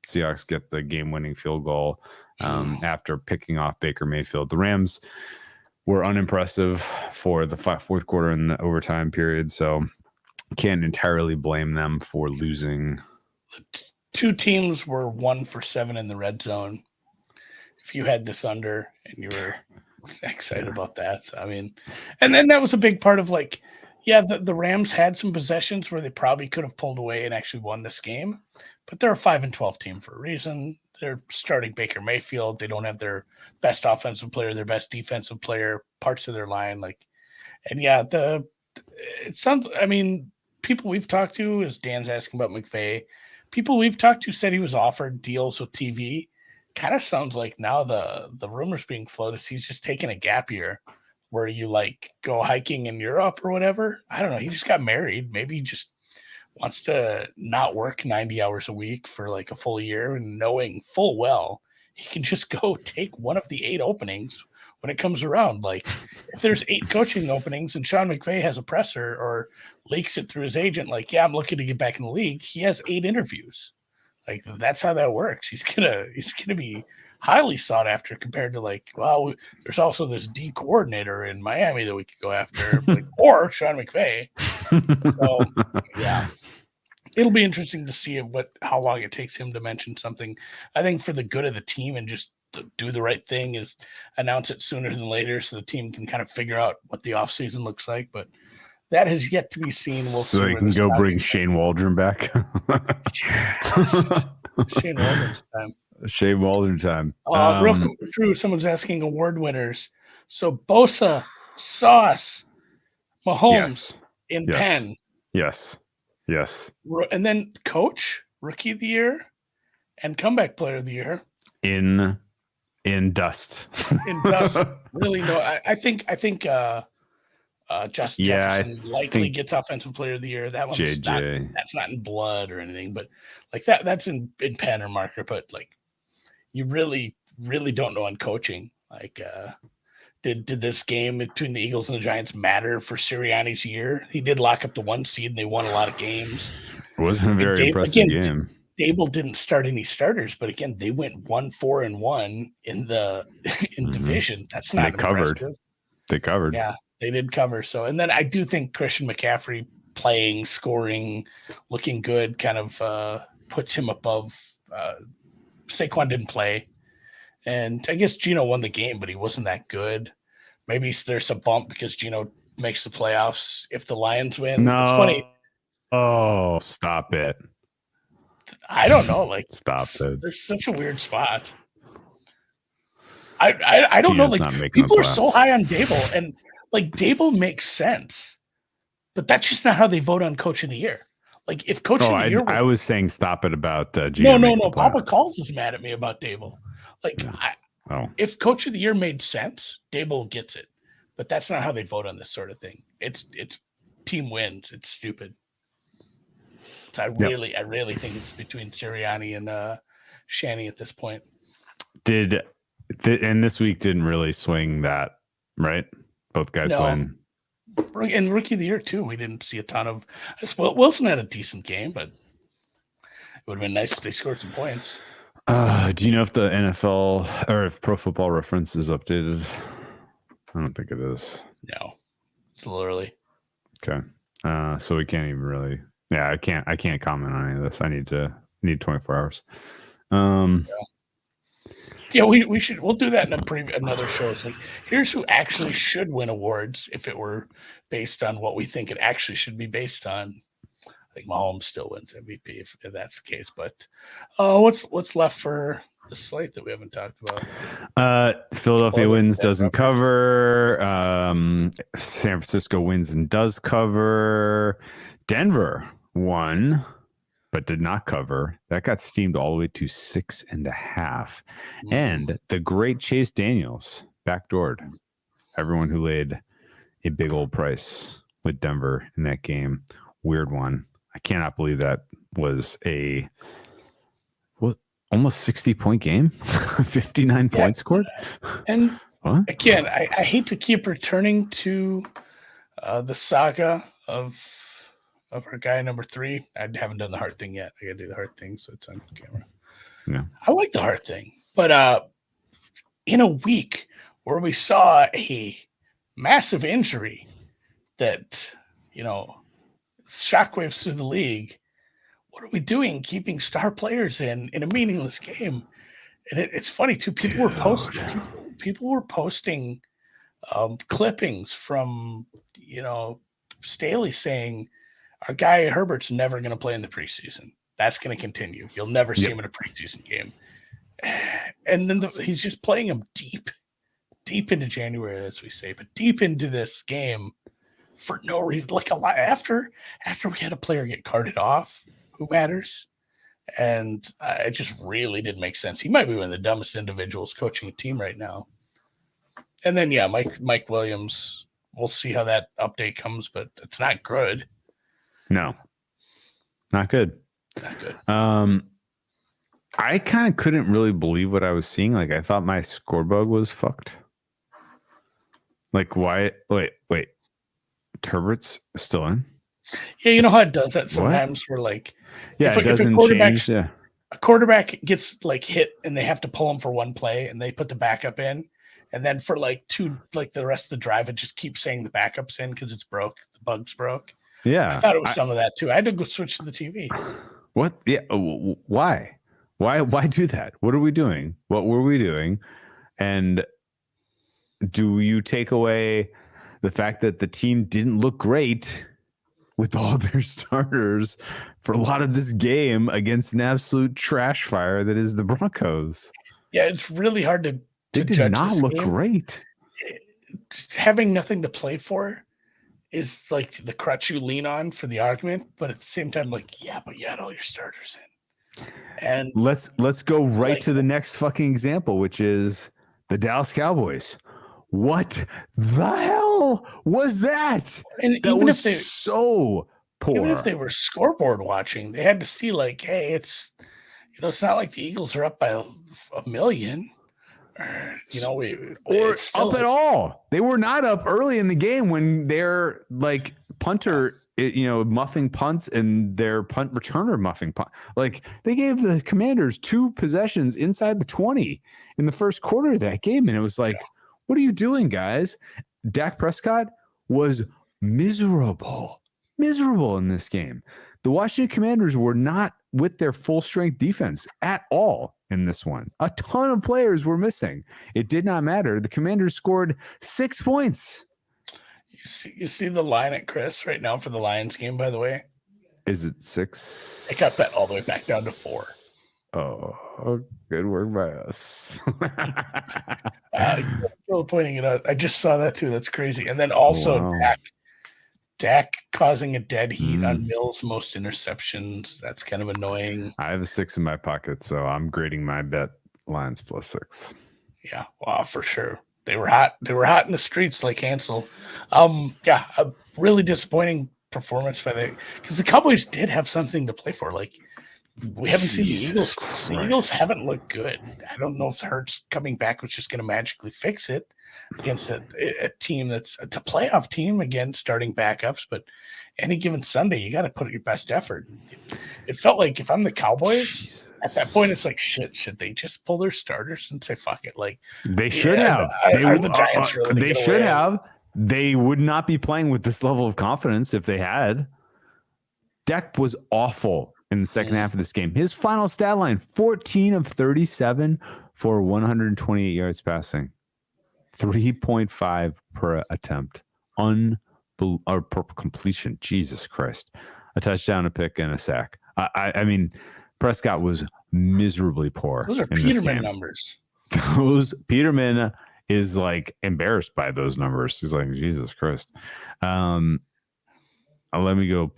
Seahawks get the game-winning field goal after picking off Baker Mayfield. The Rams were unimpressive for the fourth quarter and the overtime period, so can't entirely blame them for losing. Two teams were 1 for 7 in the red zone. If you had this under and you were excited about that, I mean, and then that was a big part of the Rams had some possessions where they probably could have pulled away and actually won this game, but they're a 5-12 team for a reason. They're starting Baker Mayfield. They don't have their best offensive player, their best defensive player, parts of their line. It sounds, I mean, people we've talked to, as Dan's asking about McVay, people we've talked to said he was offered deals with TV. Kind of sounds like now the rumors being floated, he's just taking a gap year where you go hiking in Europe or whatever. I don't know. He just got married. Maybe he just wants to not work 90 hours a week for a full year and knowing full well he can just go take one of the 8 openings when it comes around. Like, if there's 8 coaching openings and Sean McVay has a presser or leaks it through his agent, like, yeah, I'm looking to get back in the league, he has 8 interviews. Like, that's how that works. He's gonna be highly sought after compared to, like, well, there's also this D coordinator in Miami that we could go after, like, or Sean McVay. So yeah, it'll be interesting to see how long it takes him to mention something. I think for the good of the team and just to do the right thing is announce it sooner than later so the team can kind of figure out what the offseason looks like. But that has yet to be seen. We'll so see they can go bring Shane Waldron back. Shane Waldron's time. Shane Waldron time. Real quick, Drew, someone's asking award winners. So Bosa, Sauce, Mahomes in Penn. Yes. And then coach, rookie of the year, and comeback player of the year. In dust. In dust. Really, no. I think Justin Jefferson likely gets offensive player of the year. That one's that's not in blood or anything, but like that's in pen or marker. But like, you really, really don't know on coaching. Like, did this game between the Eagles and the Giants matter for Sirianni's year? He did lock up the 1 seed, and they won a lot of games. It wasn't a very impressive game. Dable didn't start any starters, but again, they went 1-4-1 in the division. That's not impressive. They covered. Yeah, they did cover. So, and then I do think Christian McCaffrey playing, scoring, looking good kind of puts him above. Saquon didn't play. And I guess Geno won the game, but he wasn't that good. Maybe there's a bump because Geno makes the playoffs if the Lions win. No. It's funny. Oh, stop it. I don't know. Like, stop it. There's such a weird spot. I don't know. Like, people are so high on Dable, and like Dable makes sense, but that's just not how they vote on Coach of the Year. Like, if Coach of the Year, I was saying stop it about Geno. No. Papa Calls is mad at me about Dable. Like, if Coach of the Year made sense, Dable gets it, but that's not how they vote on this sort of thing. It's team wins. It's stupid. So I really think it's between Sirianni and Shanny at this point. And this week didn't really swing that, right? Both guys win. And Rookie of the Year too. We didn't see a ton of. Wilson had a decent game, but it would have been nice if they scored some points. Do you know if the NFL or if Pro Football Reference is updated? I don't think it is. No, it's a little early. Okay, so we can't even really. Yeah, I can't comment on any of this. I need 24 hours. Yeah, we'll do that in another show. It's like, here's who actually should win awards if it were based on what we think it actually should be based on. I think Mahomes still wins MVP if that's the case. But what's left for the slate that we haven't talked about? Philadelphia wins, doesn't cover. San Francisco wins and does cover. Denver won, but did not cover. That got steamed all the way to 6.5. And the great Chase Daniels backdoored everyone who laid a big old price with Denver in that game. Weird one. I cannot believe that was a almost 60-point game. 59 points scored. And again, I hate to keep returning to the saga of our guy number 3. I haven't done the heart thing yet. I gotta do the heart thing, so it's on camera. Yeah, I like the heart thing, but in a week where we saw a massive injury that shockwaves through the league, what are we doing keeping star players in a meaningless game? And it's funny too. People were posting clippings from Staley saying, our guy Herbert's never going to play in the preseason. That's going to continue. You'll never see him in a preseason game. And then he's just playing him deep into January, as we say, but deep into this game for no reason. Like a lot after we had a player get carted off, who matters? And it just really didn't make sense. He might be one of the dumbest individuals coaching a team right now. And then Mike Williams. We'll see how that update comes, but it's not good. No, not good. Not good. I kind of couldn't really believe what I was seeing. Like, I thought my score bug was fucked. Like, why? Wait. Herbert's still in? Yeah, you know how it does that sometimes. Where like, it doesn't change. Yeah. A quarterback gets like hit and they have to pull him for one play and they put the backup in. And then for like the rest of the drive, it just keeps saying the backup's in because it's broke. The bug's broke. Yeah. I thought it was some of that too. I had to go switch to the TV. What? Yeah. Why? Why do that? What are we doing? What were we doing? And do you take away the fact that the team didn't look great with all their starters for a lot of this game against an absolute trash fire that is the Broncos? Yeah, it's really hard to They did not look great. Just having nothing to play for is like the crutch you lean on for the argument, but at the same time, like, yeah, but you had all your starters in. And let's go right to the next fucking example, which is the Dallas Cowboys. What the hell was that? And that even was so poor. Even if they were scoreboard watching, they had to see like, hey, it's not like the Eagles are up by a million. Or up at all. They were not up early in the game when their like punter, muffing punts and their punt returner muffing punt. Like they gave the Commanders 2 possessions inside the 20 in the first quarter of that game, and it was like, what are you doing, guys? Dak Prescott was miserable in this game. The Washington Commanders were not with their full strength defense at all in this one. A ton of players were missing. It did not matter. The Commanders scored 6 points. You see the line at Chris right now for the Lions game, by the way? Is it 6? It got bet all the way back down to 4. Oh, good work by us. Pointing it out. I just saw that too. That's crazy. And then also Dak causing a dead heat on Mills' most interceptions. That's kind of annoying. I have a 6 in my pocket, so I'm grading my bet Lions plus 6. Yeah, wow, for sure. They were hot. They were hot in the streets like Hansel. A really disappointing performance because the Cowboys did have something to play for. Like we haven't seen the Eagles. Christ. The Eagles haven't looked good. I don't know if Hurts coming back was just going to magically fix it against a team it's a playoff team again, starting backups. But any given Sunday, you got to put your best effort. It felt like if I'm the Cowboys at that point, it's like shit. Should they just pull their starters and say fuck it? Like they should have. The Giants really they should have. They would not be playing with this level of confidence if they had. Dak was awful in the second half of this game. His final stat line, 14 of 37 for 128 yards passing. 3.5 per attempt. Or per completion. Jesus Christ. A touchdown, a pick, and a sack. I mean, Prescott was miserably poor. Those are Peterman numbers. Peterman is like embarrassed by those numbers. He's like, Jesus Christ. Let me go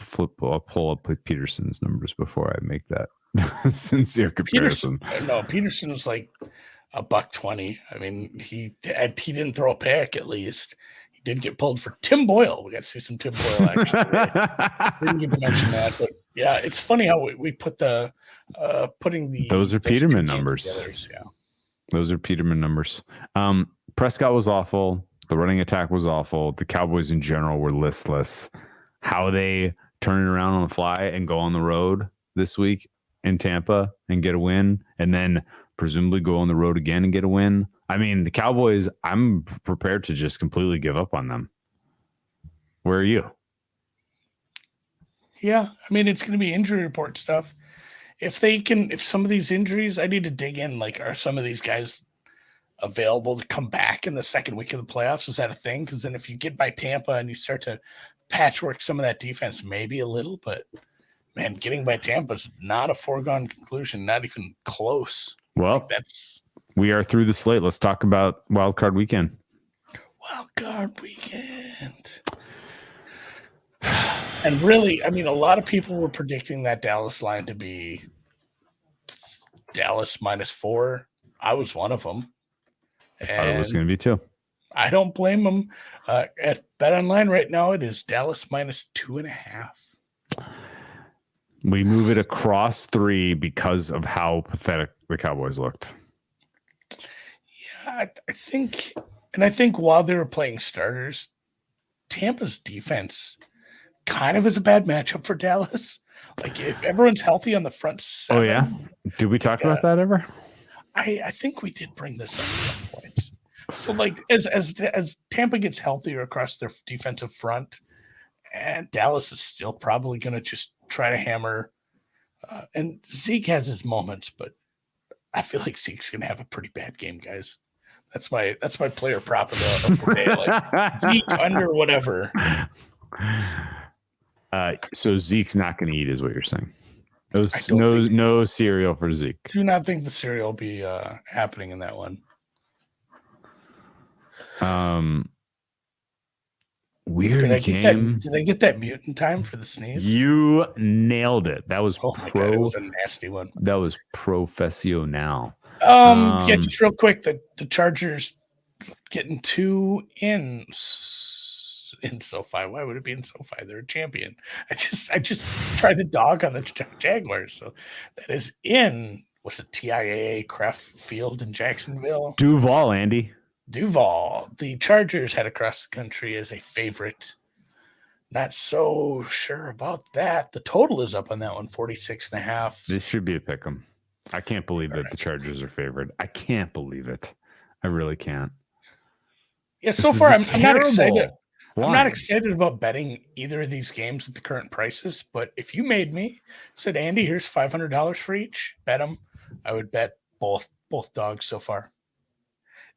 I'll pull up Peterson's numbers before I make that sincere comparison. Peterson was like $120. I mean, he didn't throw a pick at least. He did get pulled for Tim Boyle. We got to see some Tim Boyle actually. Didn't get to mention that, but yeah, it's funny how we put the putting the those are Peterman numbers. Together, yeah. Those are Peterman numbers. Prescott was awful. The running attack was awful. The Cowboys in general were listless. How they turn it around on the fly and go on the road this week in Tampa and get a win, and then presumably go on the road again and get a win. I mean, the Cowboys, I'm prepared to just completely give up on them. Where are you? Yeah, I mean, it's going to be injury report stuff. If some of these injuries, I need to dig in. Like, are some of these guys available to come back in the second week of the playoffs? Is that a thing? Because then if you get by Tampa and you start to patchwork some of that defense, maybe a little, but man, getting by Tampa is not a foregone conclusion, not even close. Well, we are through the slate. Let's talk about Wild Card Weekend. And really, I mean, a lot of people were predicting that Dallas line to be Dallas -4. I was one of them. I thought it was going to be too. I don't blame them. At BetOnline right now, it is Dallas -2.5. We move it across 3 because of how pathetic the Cowboys looked. Yeah, I think And I think while they were playing starters, Tampa's defense kind of is a bad matchup for Dallas. Like if everyone's healthy on the front seven. Oh yeah, did we talk about that ever? I think we did bring this up at some points. So like as Tampa gets healthier across their defensive front, and Dallas is still probably going to just try to hammer. And Zeke has his moments, but I feel like Zeke's going to have a pretty bad game, guys. That's my player prop of the day. Like Zeke under whatever. So Zeke's not going to eat, is what you're saying? No cereal for Zeke. Do not think the cereal will be happening in that one. Weird game. Did I get that mutant time for the sneeze? You nailed it. That was God, it was a nasty one. That was professional. Yeah, just real quick, the Chargers getting 2 in SoFi. Why would it be in SoFi? They're a champion. I just tried to dog on the Jaguars. So that is in what's it, TIAA Kraft Field in Jacksonville. Duval, Andy. Duval. The Chargers head across the country as a favorite. Not so sure about that. The total is up on that one, 46.5. This should be a pick 'em. I can't believe that the Chargers are favored. I can't believe it. I really can't. Yeah, so far I'm not excited. Why? I'm not excited about betting either of these games at the current prices, but if you made me, said, Andy, here's $500 for each, bet them, I would bet both dogs so far.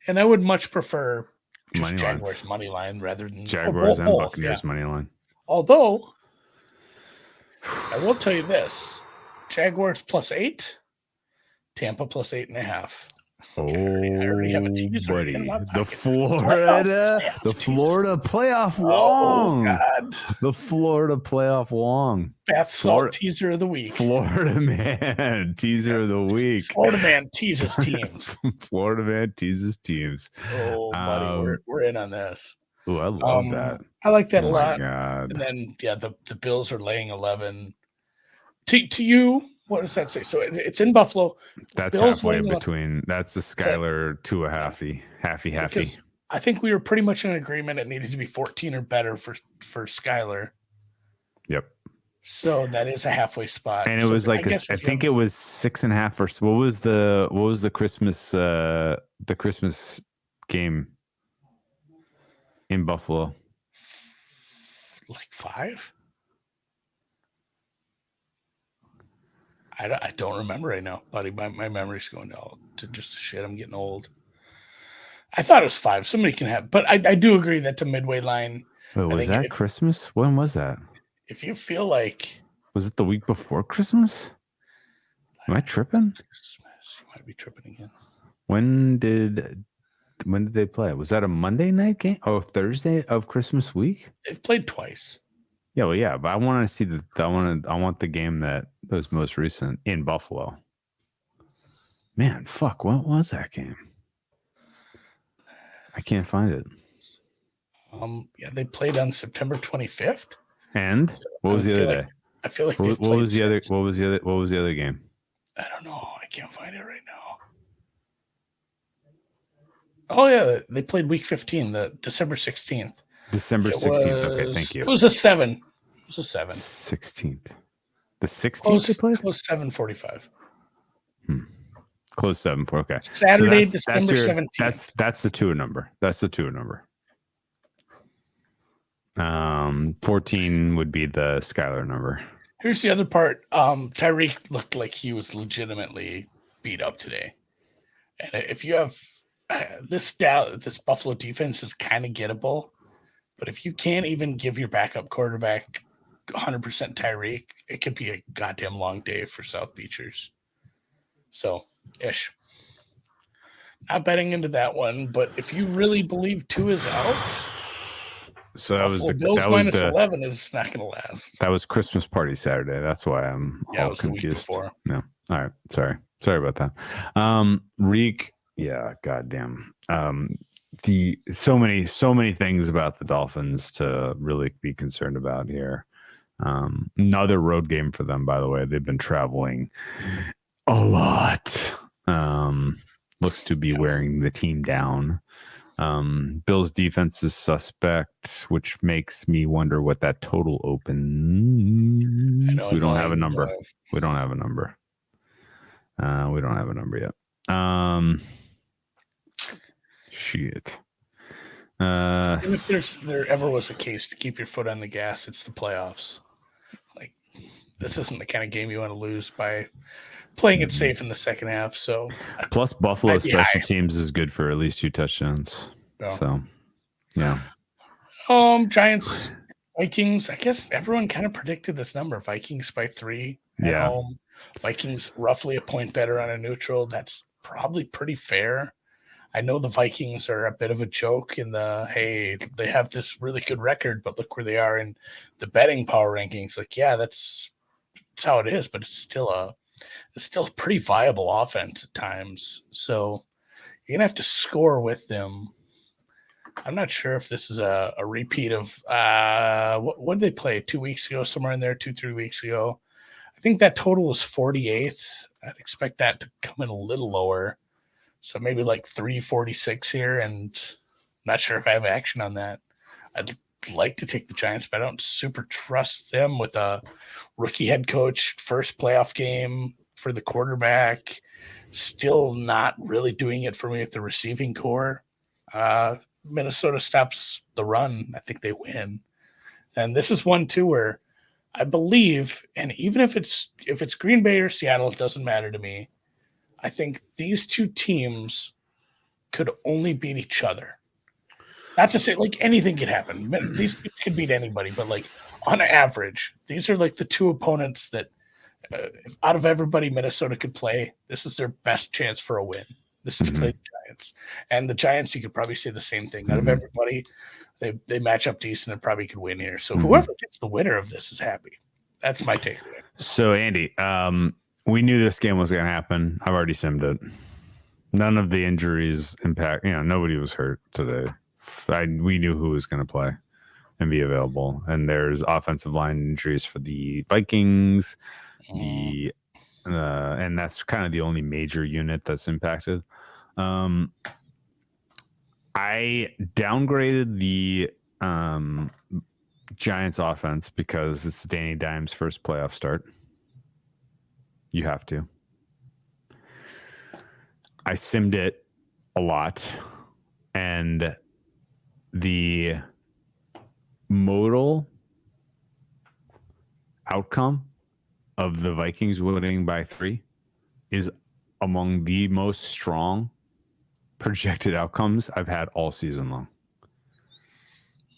And I would much prefer just Jaguars money line rather than Jaguars and Buccaneers money line. Although, I will tell you this, Jaguars +8, Tampa +8.5. Okay, I already have a teaser, buddy. The Florida playoff Wong. Oh, God. The Florida playoff Wong. Bath salt teaser of the week. Florida man teaser of the week. Florida man teases teams. Florida man teases teams. Oh, buddy, we're in on this. Oh, I love that. I like that a lot. God. And then, yeah, the Bills are laying 11. To you, what does that say? So it's in Buffalo. That's Bills halfway between. That's the Skyler to a halfy. Because I think we were pretty much in agreement. It needed to be 14 or better for Skyler. Yep. So that is a halfway spot. And it was like I think it was 6.5 or so. What was the Christmas game in Buffalo? Like 5? I don't remember right now, buddy. My memory's going to just shit. I'm getting old. I thought it was 5. Somebody can have, but I do agree that's a midway line. Wait, was that Christmas? When was that? If you feel like, was it the week before Christmas? Am I tripping? Christmas. You might be tripping again. When did they play? Was that a Monday night game? Oh, Thursday of Christmas week? They've played twice. Yeah, well, yeah, but I want to see I want the game that was most recent in Buffalo. Man, fuck, what was that game? I can't find it. Yeah, they played on September 25th. And what was the other day? I feel like what was the other game? I don't know. I can't find it right now. Oh yeah, they played week 15, the December 16th. December 16th. Okay, thank you. It was a 7. It was a 7. 16th. The 16th they played? Close 7:45. Close 7. Okay. Saturday, so December 17th. That's the tour number. That's the tour number. 14 would be the Skyler number. Here's the other part. Tyreek looked like he was legitimately beat up today. And if you have this Buffalo defense is kind of gettable, but if you can't even give your backup quarterback 100% Tyreek, it could be a goddamn long day for South Beachers. So, ish. Not betting into that one, but if you really believe 2 is out, so that was the Bills minus 11 is not going to last. That was Christmas party Saturday. That's why I'm all confused. No, all right, sorry about that. Reek, yeah, goddamn. So many things about the Dolphins to really be concerned about here. Another road game for them, by the way. They've been traveling a lot. Looks to be wearing the team down. Bills defense is suspect, which makes me wonder what that total opens. We don't have a number. We don't have a number. We don't have a number yet. Shit. If there ever was a case to keep your foot on the gas, it's the playoffs. Like, this isn't the kind of game you want to lose by playing it safe in the second half. So, plus Buffalo special teams is good for at least 2 touchdowns. Yeah. So, yeah. Giants, Vikings. I guess everyone kind of predicted this number. Vikings by 3 at home. Vikings roughly a point better on a neutral. That's probably pretty fair. I know the Vikings are a bit of a joke in hey, they have this really good record, but look where they are in the betting power rankings. Like, yeah, that's how it is, but it's still a pretty viable offense at times. So you're gonna have to score with them. I'm not sure if this is a repeat of what did they play 2 weeks ago, somewhere in there, 2-3 weeks ago. I think that total was 48. I'd expect that to come in a little lower. So maybe like 346 here, and I'm not sure if I have action on that. I'd like to take the Giants, but I don't super trust them with a rookie head coach, first playoff game for the quarterback. Still not really doing it for me with the receiving core. Minnesota stops the run. I think they win. And this is one too where I believe, and even if it's Green Bay or Seattle, it doesn't matter to me. I think these two teams could only beat each other. Not to say like anything could happen. These teams could beat anybody, but like on average, these are like the two opponents that out of everybody Minnesota could play, this is their best chance for a win. This is to play the Giants. And the Giants, you could probably say the same thing. Out of everybody, they match up decent and probably could win here. So whoever gets the winner of this is happy. That's my takeaway. So Andy, we knew this game was going to happen. I've already simmed it. None of the injuries impact. Nobody was hurt today. We knew who was going to play and be available. And there's offensive line injuries for the Vikings. And that's kind of the only major unit that's impacted. I downgraded the Giants offense because it's Danny Dimes' first playoff start. You have to. I simmed it a lot, and the modal outcome of the Vikings winning by 3 is among the most strong projected outcomes I've had all season long.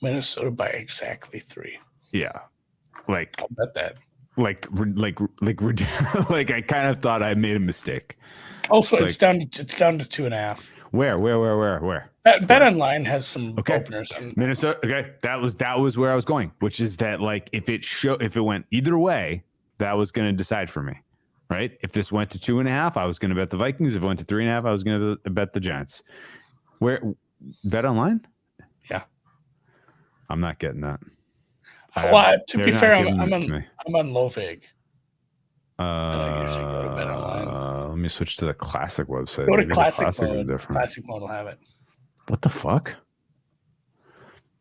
Minnesota by exactly 3. Yeah. Like, I'll bet that. Like I kind of thought I made a mistake. Also, it's down to 2.5. Where? Bet Online has some openers. Minnesota. Okay, that was where I was going, which is that like if it went either way, that was going to decide for me, right? If this went to 2.5, I was going to bet the Vikings. If it went to 3.5, I was going to bet the Giants. Where Bet Online? Yeah, I'm not getting that. To be fair, I'm on low vig. I think you should go to Bet Online. Let me switch to the classic website. Go to classic mode. Classic mode will have it. What the fuck?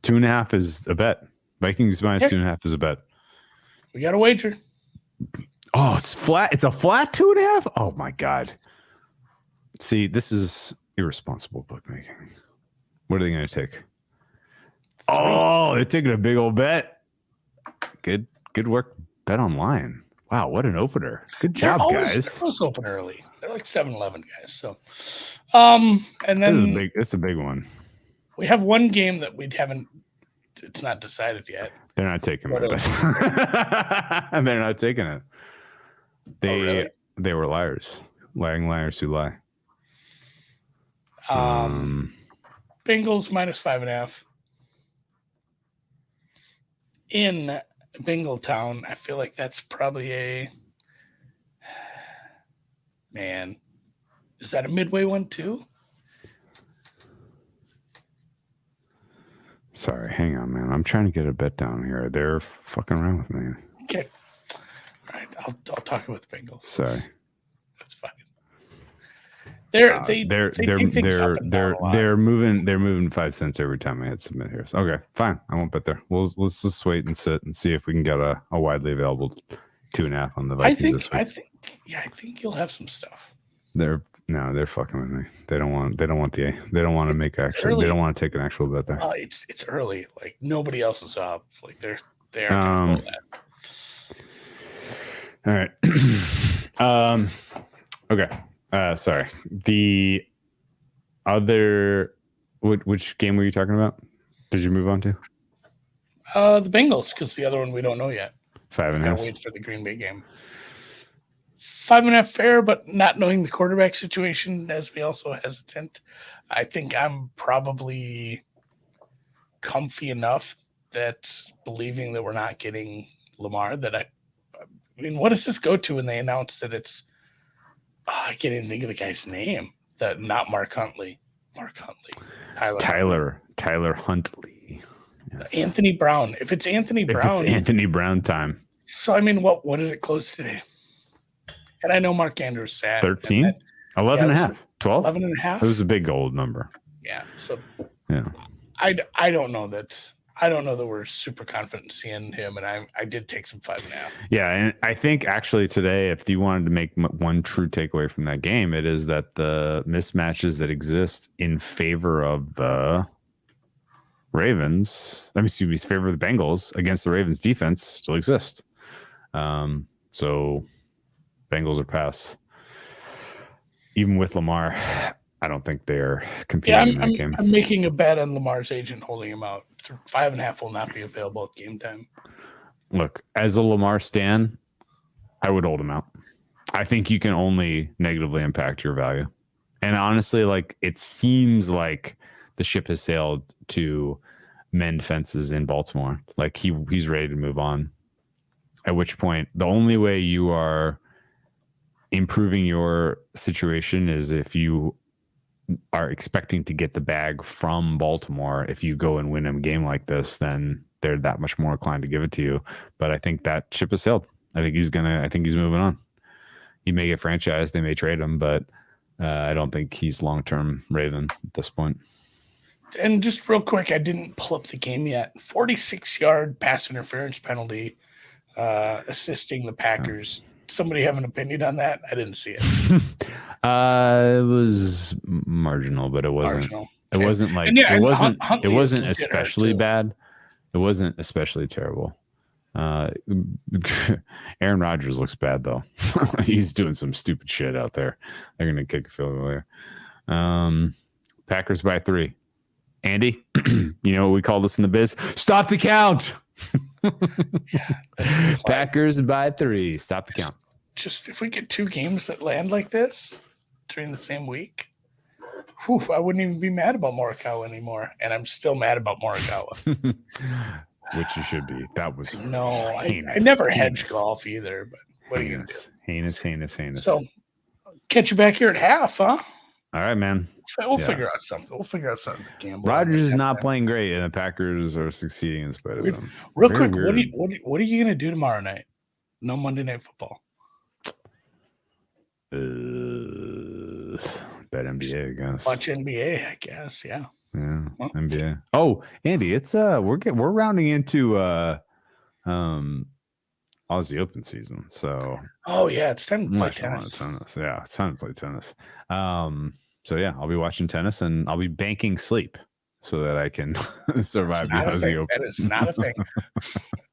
2.5 is a bet. Vikings minus 2.5 is a bet. We got a wager. Oh, it's flat. It's a flat 2.5. Oh my god. See, this is irresponsible bookmaking. What are they going to take? 3. Oh, they're taking a big old bet. Good work, Bet Online. Wow, what an opener. Good job, guys. They're always open early. They're like 7-11 guys. So, and then it's a big one. We have one game that we haven't. It's not decided yet. They're not taking it. They're not taking it. They were liars, lying liars who lie. Bengals minus 5.5 in Bingletown. I feel like that's probably man. Is that a midway one too? Sorry, hang on, man. I'm trying to get a bet down here. They're fucking around with me. Okay. All right. I'll talk with the Bengals. Sorry. That's fine. They're moving 5 cents every time I hit submit here. So, okay, fine. I won't bet there. Let's just wait and sit and see if we can get a widely available 2.5 on the Vikings this week. I think you'll have some stuff. They're fucking with me. They don't want to make actual. They don't want to take an actual bet there. It's early. Like nobody else is up. Like they aren't gonna pull that. All right. Okay. Sorry. The other, which game were you talking about? Did you move on to? The Bengals, because the other one we don't know yet. 5.5. Wait for the Green Bay game. 5.5 fair, but not knowing the quarterback situation has me also hesitant. I think I'm probably comfy enough that believing that we're not getting Lamar that I mean, what does this go to when they announce that it's I can't even think of the guy's name. That not Mark Huntley. Tyler Huntley. Yes. Anthony Brown. If it's Anthony Brown. It's Anthony Brown time. So I mean, what did it close today? And I know Mark Andrews sad. 13? 11.5. 12? 11.5. It was a big old number. Yeah. So yeah. I don't know that we're super confident in seeing him, and I did take some 5.5. Yeah, and I think actually today, if you wanted to make one true takeaway from that game, it is that the mismatches that exist in favor of the Ravens, favor of the Bengals against the Ravens defense still exist. So Bengals are pass. Even with Lamar, I don't think they're competing in that game. I'm making a bet on Lamar's agent holding him out. 5.5 will not be available at game time. Look, as a Lamar stan, I would hold him out. I think you can only negatively impact your value. And honestly, like it seems like the ship has sailed to mend fences in Baltimore. Like he's ready to move on. At which point, the only way you are improving your situation is if you are expecting to get the bag from Baltimore. If you go and win a game like this, then they're that much more inclined to give it to you. But I think that ship has sailed. I think he's moving on. He may get franchised. They may trade him, but I don't think he's long-term Raven at this point. And just real quick, I didn't pull up the game yet. 46-yard pass interference penalty assisting the Packers. Somebody have an opinion on that? I didn't see it. It was marginal, but it wasn't. Marginal. It wasn't like it wasn't. It wasn't especially bad. It wasn't especially terrible. Aaron Rodgers looks bad though. He's doing some stupid shit out there. They're gonna kick a field goal there. Packers by 3. Andy, you know what we call this in the biz? Stop the count. Packers by 3. Stop the count. Just if we get 2 games that land like this during the same week, I wouldn't even be mad about Morikawa anymore. And I'm still mad about Morikawa. Which you should be. That was I never hedged golf either, but what are you gonna do? Heinous. So catch you back here at half, huh? All right, man. We'll figure out something. to gamble. Rodgers is not playing great, and the Packers are succeeding in spite of him. Real quick, what are you gonna do tomorrow night? No Monday Night Football. Bet NBA, I guess. Watch NBA, I guess. Yeah. Yeah, well, NBA. Oh, Andy, it's we're rounding into Aussie Open season. So. Oh yeah, it's time to play tennis. Yeah, it's time to play tennis. So yeah, I'll be watching tennis and I'll be banking sleep so that I can survive the Aussie Open. That is not a thing.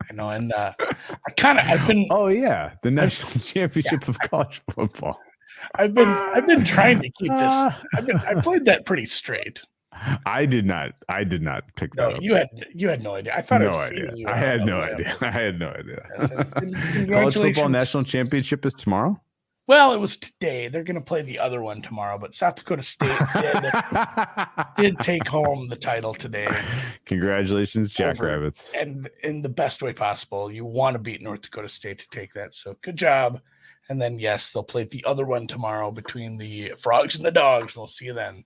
I know, and I've been. Oh yeah, the national championship of college football. I've been trying to keep this. I played that pretty straight. I did not pick that up. You had no idea. I thought no idea. I had no idea. Yes, college football national championship is tomorrow. Well, it was today. They're going to play the other one tomorrow, but South Dakota State did take home the title today. Congratulations, Jackrabbits. And in the best way possible. You want to beat North Dakota State to take that. So good job. And then, yes, they'll play the other one tomorrow between the Frogs and the Dogs. We'll see you then.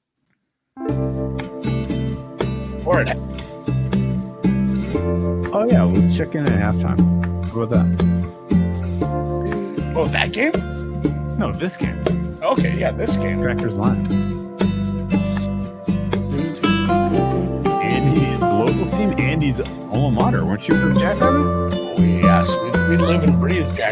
Oh, yeah. Let's check in at halftime. How about that? Oh, that game? No, this game. Okay, yeah, this game. Crackers Line. Andy's local team, Andy's alma mater. Weren't you from Jackrabbit? Oh, yes, we live and breathe Jack